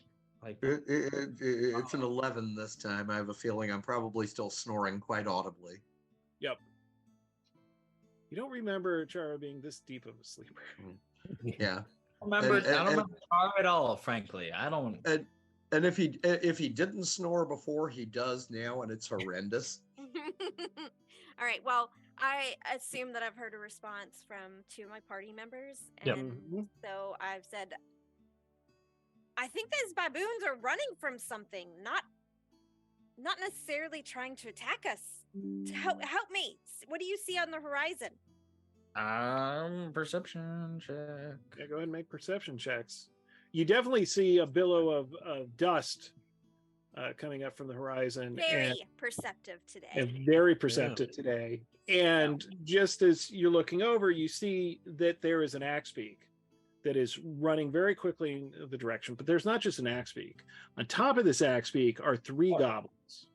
like It's an 11 this time. I have a feeling I'm probably still snoring quite audibly. Yep. You don't remember Chara being this deep of a sleeper. Yeah. I don't remember Chara at all, frankly. I don't. And if he didn't snore before, he does now, and it's horrendous. All right. Well, I assume that I've heard a response from two of my party members, Yep. and so I've said, I think these baboons are running from something, not necessarily trying to attack us. Help me. What do you see on the horizon? Perception check. Yeah, go ahead and make perception checks. You definitely see a billow of dust coming up from the horizon. Very perceptive today. And very perceptive today. And just as you're looking over, you see that there is an axe beak that is running very quickly in the direction. But there's not just an axe beak. On top of this axe beak are three goblins.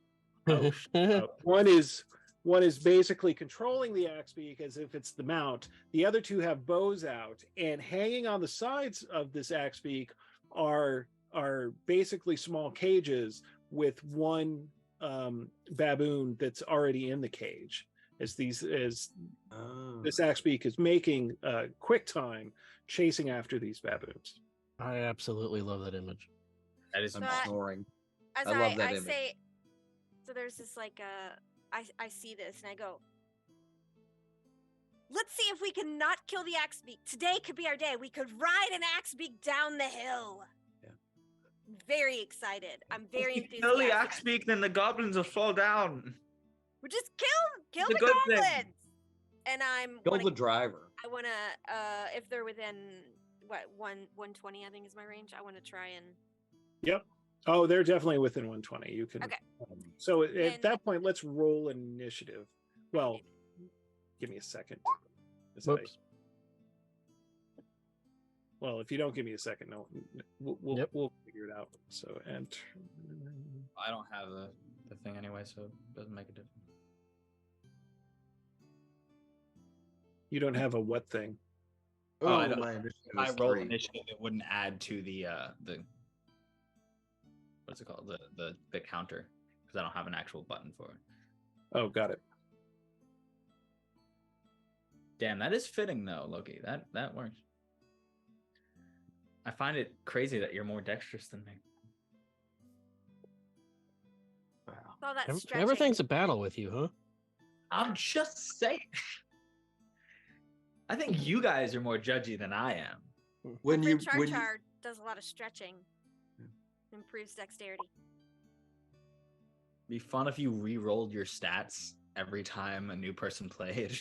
One is basically controlling the axe beak as if it's the mount. The other two have bows out, and hanging on the sides of this axe beak are basically small cages with one baboon that's already in the cage. As this axe beak is making quick time chasing after these baboons. I absolutely love that image. That is I'm snoring. As I love that I image. say, so there's this like I see this and I go, let's see if we can not kill the axe beak. Today could be our day. We could ride an axe beak down the hill. Yeah. Very excited. I'm very If you enthusiastic. kill the axe beak, then the goblins will fall down. We just kill It's a the good thing. goblins. And Kill the driver. I wanna if they're within what 120 I think is my range. I want to try and Yep. Oh, they're definitely within 120. You can. Okay. So at And- that point, let's roll initiative. Well, give me a second. Whoops. Well, if you don't give me a second, no, we'll figure it out. So enter. I don't have the thing anyway, so it doesn't make a difference. You don't have a what thing? Oh, I don't- my initiative If I is roll 3. initiative, it wouldn't add to the what's it called, the counter, because I don't have an actual button for it. Oh, got it. Damn, that is fitting though, Loki. That works. I find it crazy that you're more dexterous than me. all that stretching. Everything's a battle with you, huh? I'm just saying. I think you guys are more judgy than I am. When you Char does a lot of stretching. Improves dexterity. Be fun if you re-rolled your stats every time a new person played.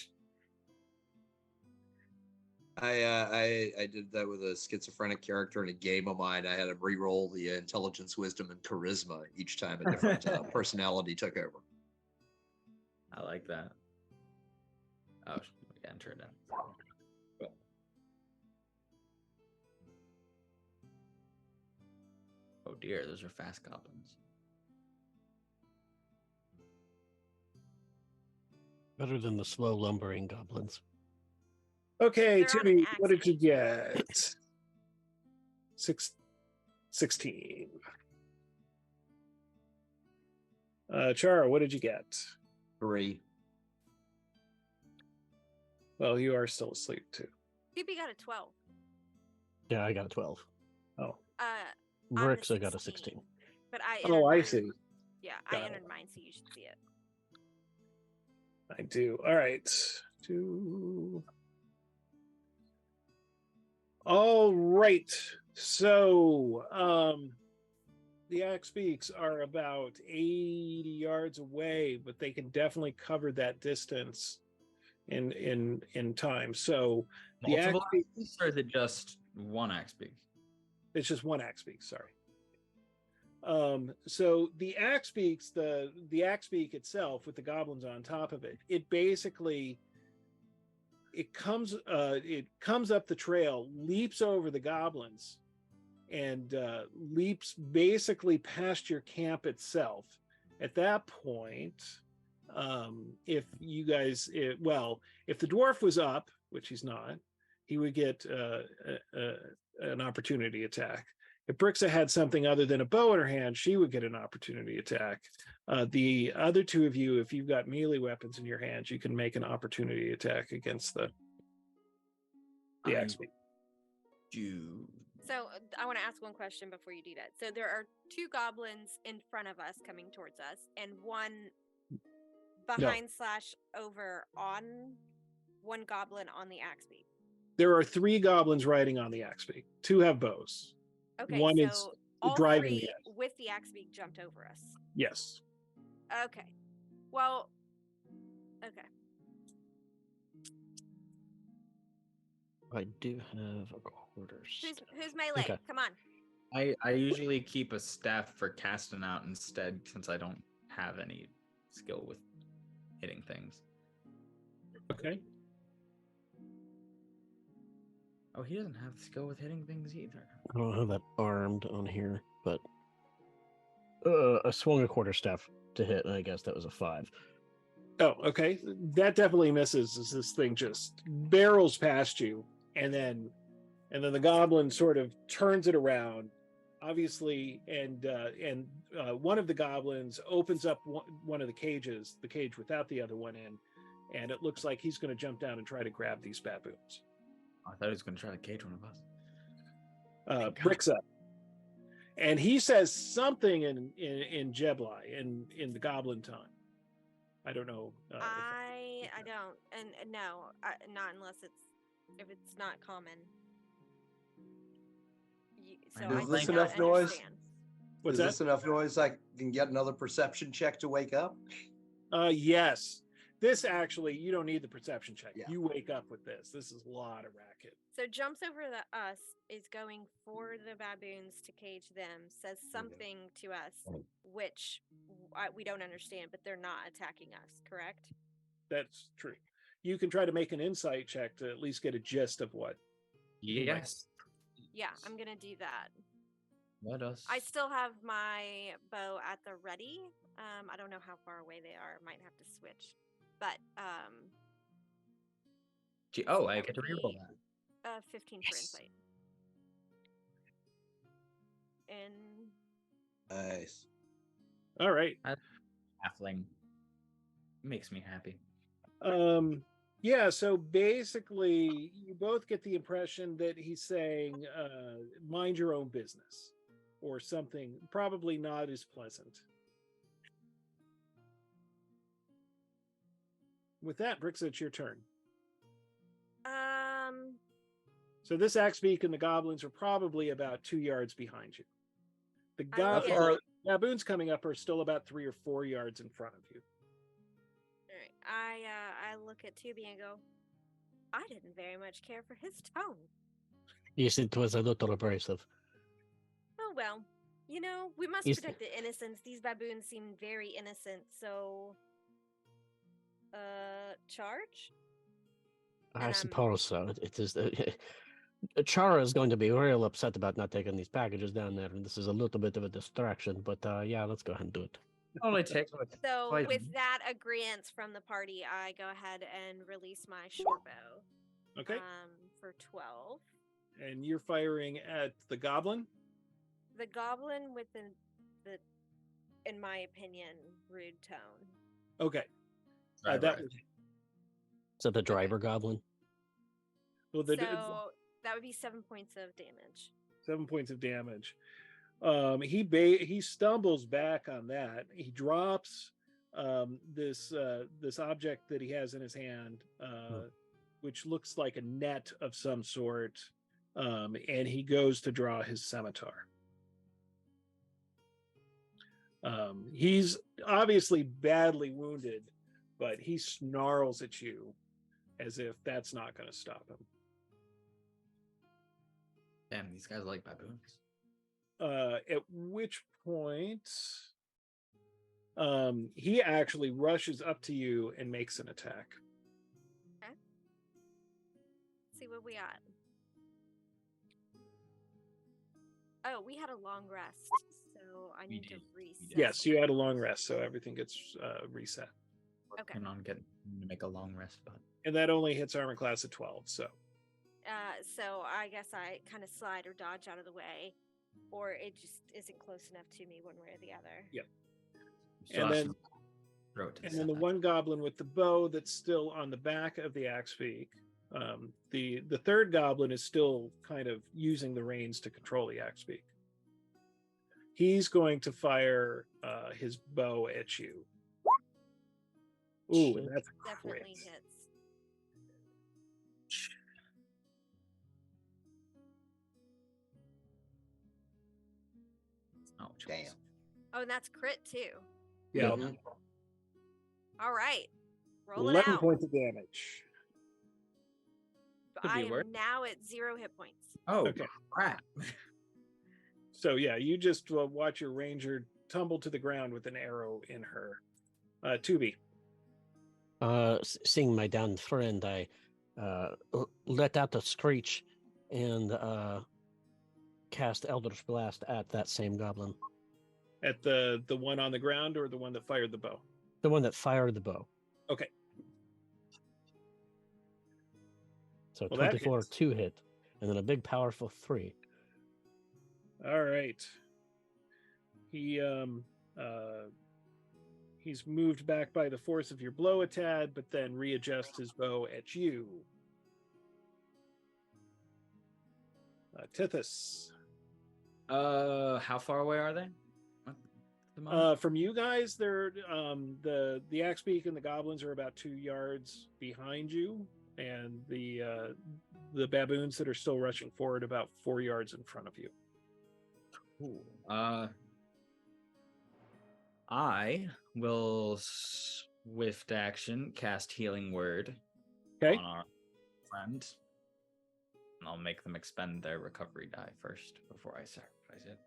I did that with a schizophrenic character in a game of mine. I had him re-roll the intelligence, wisdom, and charisma each time a different personality took over. I like that. Oh, we got turned down. Oh dear, those are fast goblins. Better than the slow lumbering goblins. Okay, They're on Timmy, an what did you axe get? 16. Chara, what did you get? 3. Well, you are still asleep too. Doopy got a 12. Yeah, I got a 12. Oh, I'm a Rix, I got a 16. But I oh, I mine. see. Yeah, Got I it. entered mine, so you should see it. I do. All right. 2. All right. So, the axe beaks are about 80 yards away, but they can definitely cover that distance in time. So the axe Multiple beak, axes, or is it just one axe beak? it's just one axe beak, sorry. So the axe beaks, the axe beak itself with the goblins on top of it, it basically it comes up the trail, leaps over the goblins, and leaps basically past your camp itself at that point, if you guys, if the dwarf was up, which he's not, he would get an opportunity attack. If Brixa had something other than a bow in her hand, she would get an opportunity attack. The other two of you, if you've got melee weapons in your hands, you can make an opportunity attack against the axe beak. So I want to ask one question before you do that. So there are two goblins in front of us coming towards us, and one behind / over on one goblin on the axe beak. There are 3 goblins riding on the axe beak. 2 have bows. Okay, One so is all driving 3 the axe. with the axe beak jumped over us. Yes. Okay. Well, okay. I do have a quarterstaff. Who's melee? Okay. Come on. I usually keep a staff for casting out instead, since I don't have any skill with hitting things. Okay. Oh, he doesn't have skill with hitting things either. I don't have that armed on here, but I swung a quarterstaff to hit, and I guess that was a 5. Oh, okay. That definitely misses as this thing just barrels past you, and then the goblin sort of turns it around, obviously, and one of the goblins opens up one of the cages, the cage without the other one in, and it looks like he's going to jump down and try to grab these baboons. I thought he was going to try to cage one of us. Bricks up, and he says something in Jeblai, in the goblin tongue. I don't know. I don't, and no, not unless if it's not common. So Is I this do enough not noise? understand. What's Is that? this enough noise I can get another perception check to wake up? Yes. This actually, you don't need the perception check. Yeah. You wake up with this. This is a lot of racket. So jumps over us, is going for the baboons to cage them, says something to us, which we don't understand, but they're not attacking us, correct? That's true. You can try to make an insight check to at least get a gist of what. Yes. Yeah, I'm gonna do that. Let us. I still have my bow at the ready. I don't know how far away they are. Might have to switch, but Oh, I get to reroll that. 15 for insight. And Nice. All right. Halfling makes me happy. Yeah, so basically you both get the impression that he's saying mind your own business or something probably not as pleasant. With that, Brix, it's your turn. So this axe beak and the goblins are probably about 2 yards behind you. The baboons coming up are still about 3 or 4 yards in front of you. all right, I look at Tubi and go, I didn't very much care for his tone. Yes, it was a little abrasive. Oh well, we must Is- protect the innocents. These baboons seem very innocent, so charge? I suppose so. It is. Chara is going to be real upset about not taking these packages down there, and this is a little bit of a distraction. But yeah, let's go ahead and do it. Only takes So Poison. with that agreement from the party, I go ahead and release my short bow. Okay. For 12. And you're firing at the goblin? The goblin with the in my opinion, rude tone. Okay. Right, that right. was Is that the driver goblin? well, So that would be 7 points of damage. 7 points of damage. He stumbles back on that. He drops this object that he has in his hand, which looks like a net of some sort, and he goes to draw his scimitar. He's obviously badly wounded, but he snarls at you as if that's not going to stop him. Damn, these guys are like baboons. At which point he actually rushes up to you and makes an attack. Okay. Let's see what we got. Oh, we had a long rest, so So I We need to did. reset. Yes, you had a long rest, so everything gets reset. Okay. Working on getting to make a long rest button. And that only hits armor class at 12. So So I guess I kind of slide or dodge out of the way, or it just isn't close enough to me one way or the other. Yep. So And I then- should throw it to and then the side. one goblin with the bow that's still on the back of the axe beak. The third goblin is still kind of using the reins to control the axe beak. He's going to fire his bow at you. Ooh, and that's a crit. Definitely hits. Oh, jeez. Damn. Oh, and that's crit too. Yeah, Mhm. All right. Roll it 11 out. points of damage. Could be I am worse. now at 0 hit points. Oh, Okay. crap. So yeah, you just watch your ranger tumble to the ground with an arrow in her. Tubi. Seeing my downed friend, I let out a screech and cast Eldritch Blast at that same goblin, At the one on the ground or the one that fired the bow? the one that fired the bow. Okay. So Well, that 24 hits. 2 hit, and then a big powerful 3. All right. He's moved back by the force of your blow a tad, but then readjusts his bow at you. Tithys. How far away are they? At the moment? From you guys, they're the axe beak and the goblins are about 2 yards behind you, and the baboons that are still rushing forward about 4 yards in front of you. I will swift action cast Healing Word Okay. on our friend. And I'll make them expend their recovery die first before I sacrifice it.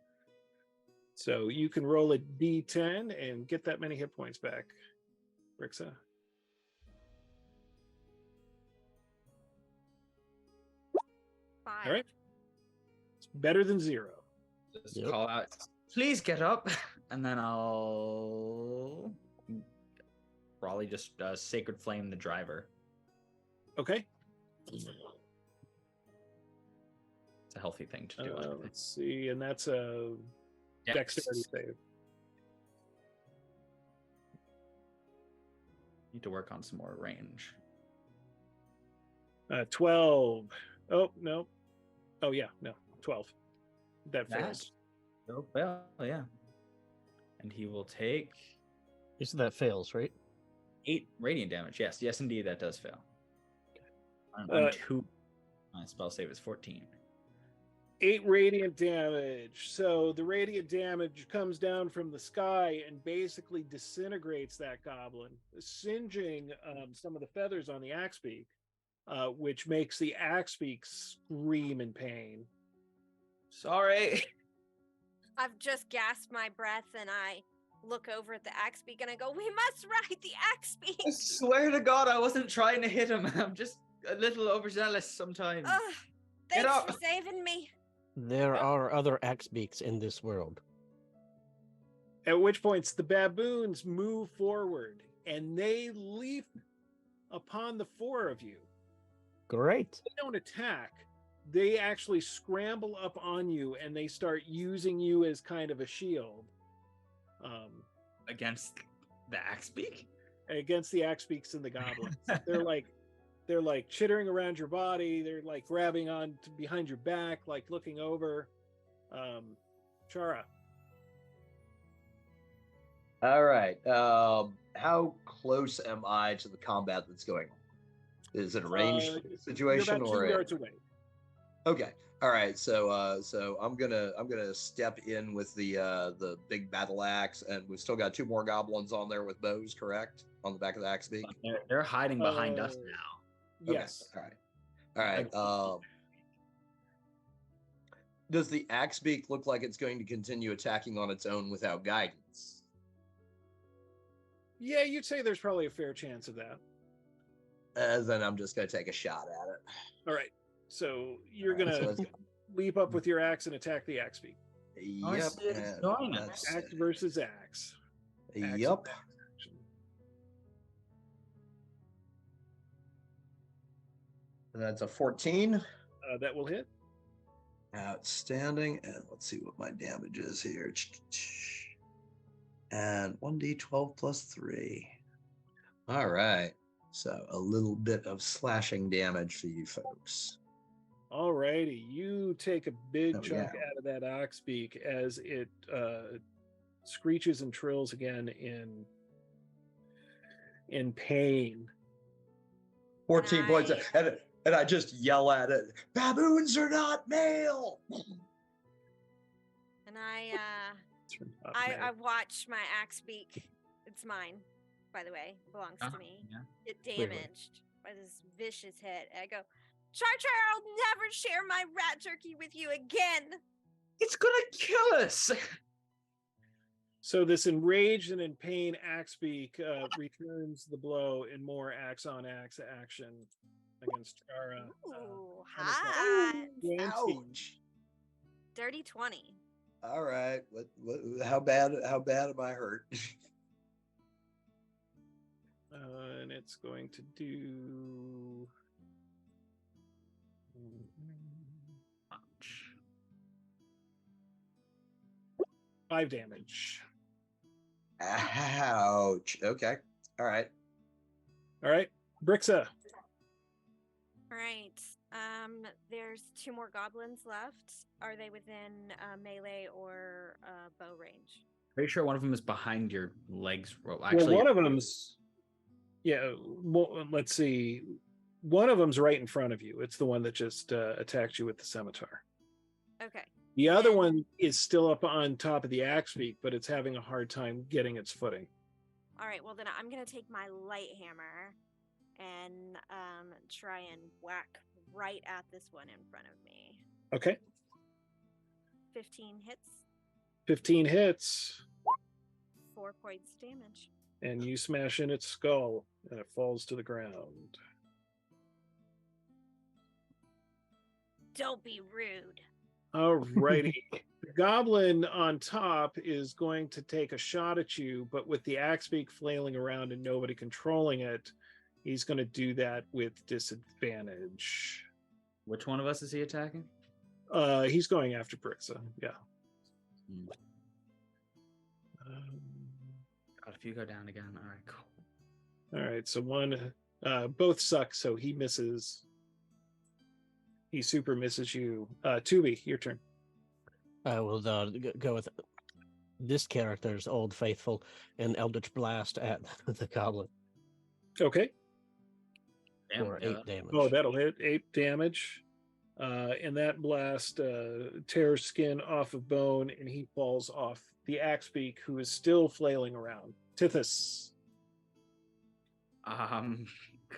So you can roll a d10 and get that many hit points back, Rixa. Five. All right. It's better than 0. Just Yep. call out, please get up, and then I'll probably just Sacred Flame the driver. Okay. It's a healthy thing to do. I think. Let's see, and that's a Yeah. dexterity save. Need to work on some more range. 12. Oh, no. Oh, yeah, no. 12. That That- fails. Oh, well, yeah. And he will take You said that fails, right? 8 radiant damage. Yes, indeed, that does fail. On Uh, 2. My spell save is 14. 8 radiant damage. So the radiant damage comes down from the sky and basically disintegrates that goblin, singeing some of the feathers on the axe beak, which makes the axe beak scream in pain. Sorry. I've just gasped my breath and I look over at the axe beak and I go, "We must ride the axe beak." I swear to God, I wasn't trying to hit him. I'm just a little overzealous sometimes. Ugh, thanks up. for saving me. There are other axe beaks in this world. At which points the baboons move forward and they leap upon the 4 of you. Great. They don't attack. They actually scramble up on you and they start using you as kind of a shield Against the axe beak? against the axe beaks and the goblins. they're like chittering around your body. They're like grabbing on to behind your back, like looking over. Chara. All right. How close am I to the combat that's going on? Is it a ranged situation You're about or 2 a- yards away. Okay. All right. So I'm gonna step in with the big battle axe, and we've still got 2 more goblins on there with bows, correct? On the back of the axe beak. They're hiding behind us Uh, now. Okay, Yes. All right. All right. Does the axe beak look like it's going to continue attacking on its own without guidance? Yeah, you'd say there's probably a fair chance of that. Then I'm just going to take a shot at it. All right. So you're All right, gonna so let's go. leap up with your axe and attack the axe beak. Oh, I Yep. see it and going. that's Axe versus axe. Axe yep. and action. That's a 14. That will hit. Outstanding. And let's see what my damage is here. And 1d12 plus 3. All right. So a little bit of slashing damage for you folks. All righty. You take a big Oh, chunk yeah. out of that ox beak as it screeches and trills again in pain. 14 points. I- And I just yell at it, baboons are not male. And I watch my axe beak. It's mine, by the way. Belongs to me. Yeah. Get Clearly. damaged by this vicious hit. And I go, Char, I'll never share my rat turkey with you again. It's gonna kill us. So this enraged and in pain axe beak returns the blow in more axe on axe action against Chara. Ooh, on this hot. 20. Ouch. Dirty 20. All right. How bad am I hurt? And it's going to do 5 damage. Ouch. Okay. All right. All right, Brixa. All right. There's 2 more goblins left. Are they within melee or bow range? Pretty sure one of them is behind your legs. Well, Actually, one of them's well, let's see. One of them's right in front of you. It's the one that just attacked you with the scimitar. Okay. The other one is still up on top of the axe beak, but it's having a hard time getting its footing. All right. Well, then I'm going to take my light hammer and try and whack right at this one in front of me. Okay. 15 hits, 15 hits, 4 points damage. and you smash in its skull, and it falls to the ground. Don't be rude. All righty. The goblin on top is going to take a shot at you, but with the axe beak flailing around and nobody controlling it, he's going to do that with disadvantage. which one of us is he attacking? He's going after Brixa. Yeah. Hmm. God, if you go down again, all right, cool. All right. So both suck. So he misses. He super misses you. Tubi, your turn. I will go with this character's Old Faithful and Eldritch Blast at the goblin Okay. Damn, for yeah. 8 damage. Oh, that'll hit 8 damage. And that blast tears skin off of bone, and he falls off the axe beak, who is still flailing around. Tithys. Kind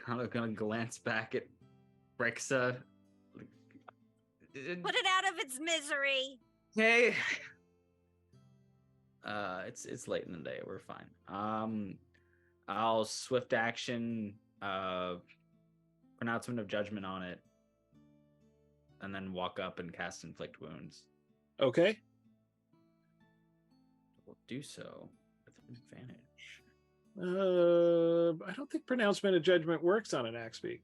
of gonna glance back at Brixa. Put it out of its misery. Okay. It's late in the day. We're fine. I'll swift action, pronouncement of judgment on it, and then walk up and cast inflict wounds. Okay. We'll do so with advantage. I don't think pronouncement of judgment works on an axe beak.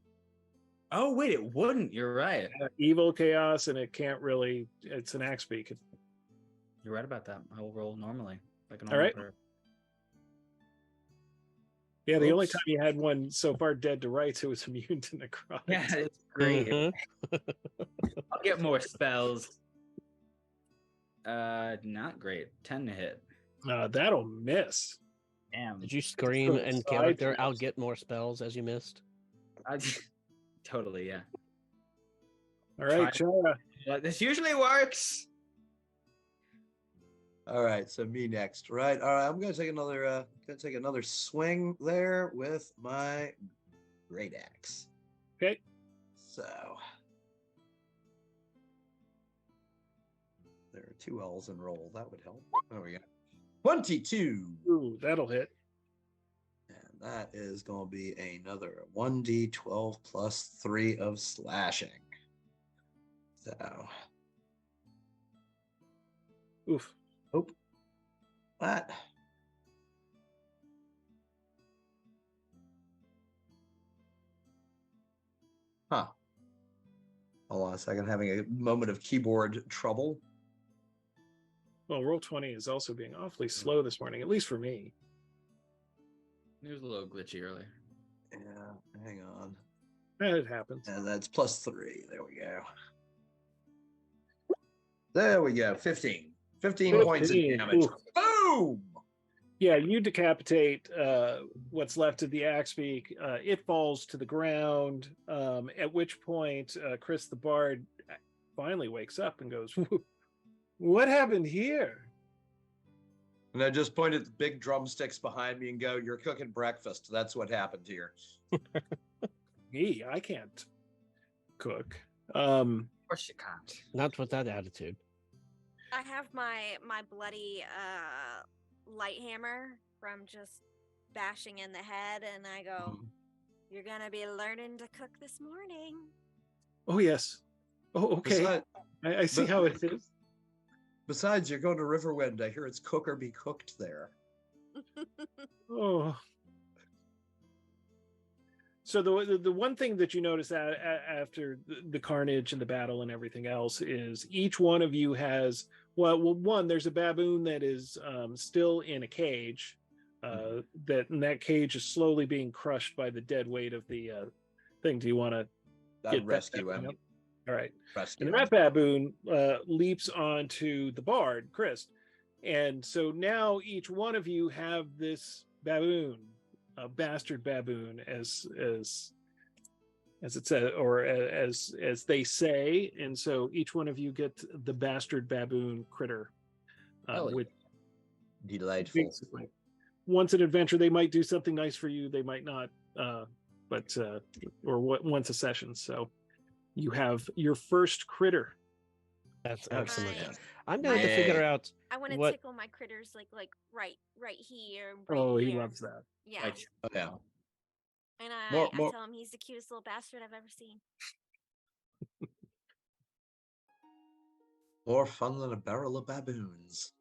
Oh wait, it wouldn't. You're right. Evil, chaos, and it can't really. It's an axe beak. You're right about that. I will roll normally, like an All right. player. Yeah, the only Oops. time you had one so far dead to rights, it was immune to necrotic. Yeah, it's great. Mhm. I'll get more spells. Not great. 10 to hit. That'll miss. Damn. Did you scream Side in character, twist. I'll get more spells as you missed? Totally, yeah. All right, Chara. This usually works. All right, so me next, right? All right, I'm gonna take another swing there with my great axe. Okay. So there are 2 L's in roll. That would help. There we go. 22. Ooh, that'll hit. And that is going to be another 1d12 plus 3 of slashing. So Oof. What? Huh. Hold on a second, having a moment of keyboard trouble. Well, roll 20 is also being awfully slow this morning, at least for me. It was a little glitchy earlier. Yeah, hang on. It happens. And that's +3. There we go. There we go. 15. 15 points of 15. damage. Oof. Boom! Yeah, you decapitate what's left of the axe beak. It falls to the ground, at which point Chris the Bard finally wakes up and goes, "What happened here?" And I just point at the big drumsticks behind me and go, "You're cooking breakfast. That's what happened here." Me, I can't cook. Of course you can't. Not with that attitude. I have my bloody light hammer from just bashing in the head, and I go, "You're gonna be learning to cook this morning." Oh, yes. Oh, okay. Besides, I see how it is. besides, you're going to Riverwind. I hear it's cook or be cooked there. Oh. So the one thing that you notice after the carnage and the battle and everything else is each one of you has, well, one, there's a baboon that is still in a cage. And that cage is slowly being crushed by the dead weight of the thing. Do you want to I'd rescue him. Up? All right. Rescue And him. that baboon leaps onto the Bard, Chris. And so now each one of you have this baboon, a bastard baboon, as it says, or as they say. And so each one of you get the bastard baboon critter. Which Delightful. basically, once an adventure, they might do something nice for you. They might not, once a session. So you have your first critter. That's excellent. Nice. I'm going to figure out I want to what. tickle my critters like right here. Oh, he here. loves that. Yeah. Right. Yeah. And More- I tell him he's the cutest little bastard I've ever seen. More fun than a barrel of baboons.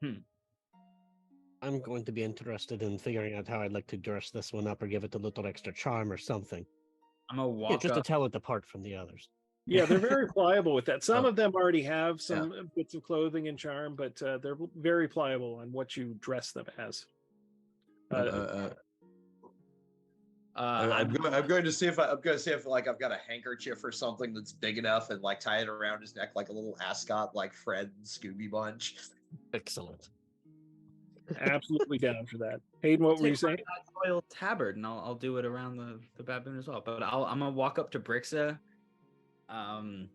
I'm going to be interested in figuring out how I'd like to dress this one up or give it a little extra charm or something. I'm gonna walk Yeah, just up. to tell it apart from the others. Yeah, they're very pliable with that. Some Oh. of them already have some bits of clothing and charm, but they're very pliable on what you dress them as. I'm going to see if I've got a handkerchief or something that's big enough and like tie it around his neck like a little ascot, like Fred and Scooby Bunch. Excellent. Absolutely down for that. Hayden, what were you saying? Royal tabard, and I'll do it around the baboon as well. But I'm gonna walk up to Brixa, and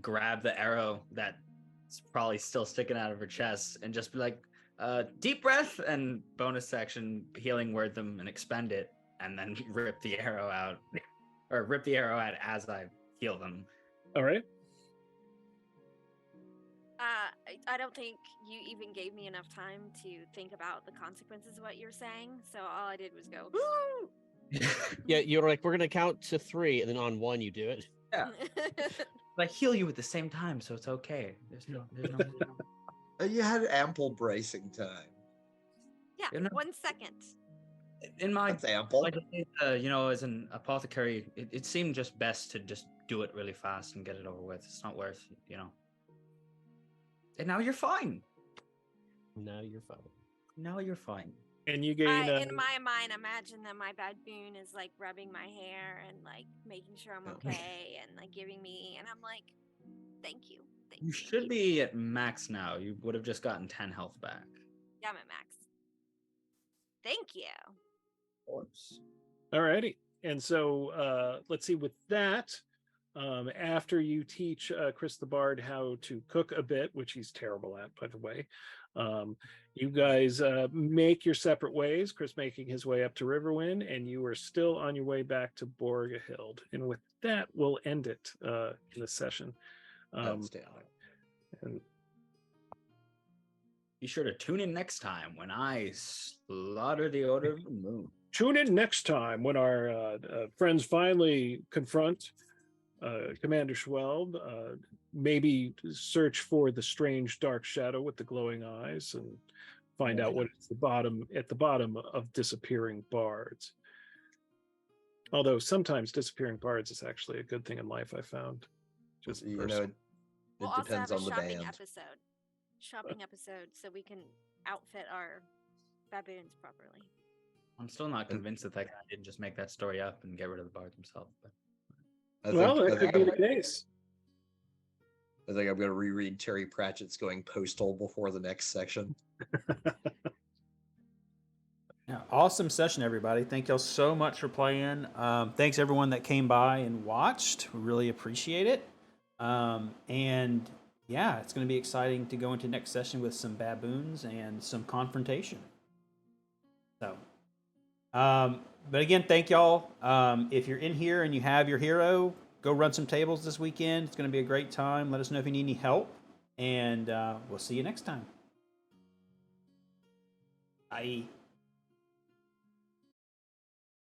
grab the arrow that's probably still sticking out of her chest, and just be like, deep breath and bonus action healing word them and expend it, and then rip the arrow out, or rip the arrow out as I heal them. All right. I don't think you even gave me enough time to think about the consequences of what you're saying. So all I did was go, "Woo!" Yeah, you're like, we're going to count to 3, and then on 1 you do it. Yeah. I heal you at the same time, so it's okay. There's no. You had ample bracing time. Yeah, You know- 1 second. In my, That's ample. like, as an apothecary, it seemed just best to just do it really fast and get it over with. It's not worth, And now you're fine. Now you're fine. Now you're fine. And you gain. In my mind, imagine that my baboon is like rubbing my hair and like making sure I'm okay and like giving me, and I'm like, thank you. Thank You should be at max now. You would have just gotten 10 health back. Yeah, I'm at max. Thank you. Of course. All righty. And so let's see, with that, after you teach Chris the Bard how to cook a bit, which he's terrible at, by the way, you guys make your separate ways, Chris making his way up to Riverwind, and you are still on your way back to Borgahild. And with that, we'll end it in this session. Outstanding. And Be sure to tune in next time when I slaughter the Order of the Moon. tune in next time when our friends finally confront Commander Schweld, maybe search for the strange dark shadow with the glowing eyes and find out what is at the bottom of disappearing bards. Although sometimes disappearing bards is actually a good thing in life, I found. Just You know, it We'll also depends have a on the shopping band. episode, so we can outfit our baboons properly. I'm still not convinced that that guy didn't just make that story up and get rid of the bard himself. But That could be the case. I think I'm going to reread Terry Pratchett's Going Postal before the next section. Yeah, awesome session, everybody. Thank y'all so much for playing. Thanks everyone that came by and watched. We really appreciate it. And yeah, it's going to be exciting to go into next session with some baboons and some confrontation. So, but again, thank y'all. If you're in here and you have your hero, go run some tables this weekend. It's going to be a great time. Let us know if you need any help, and we'll see you next time. Bye.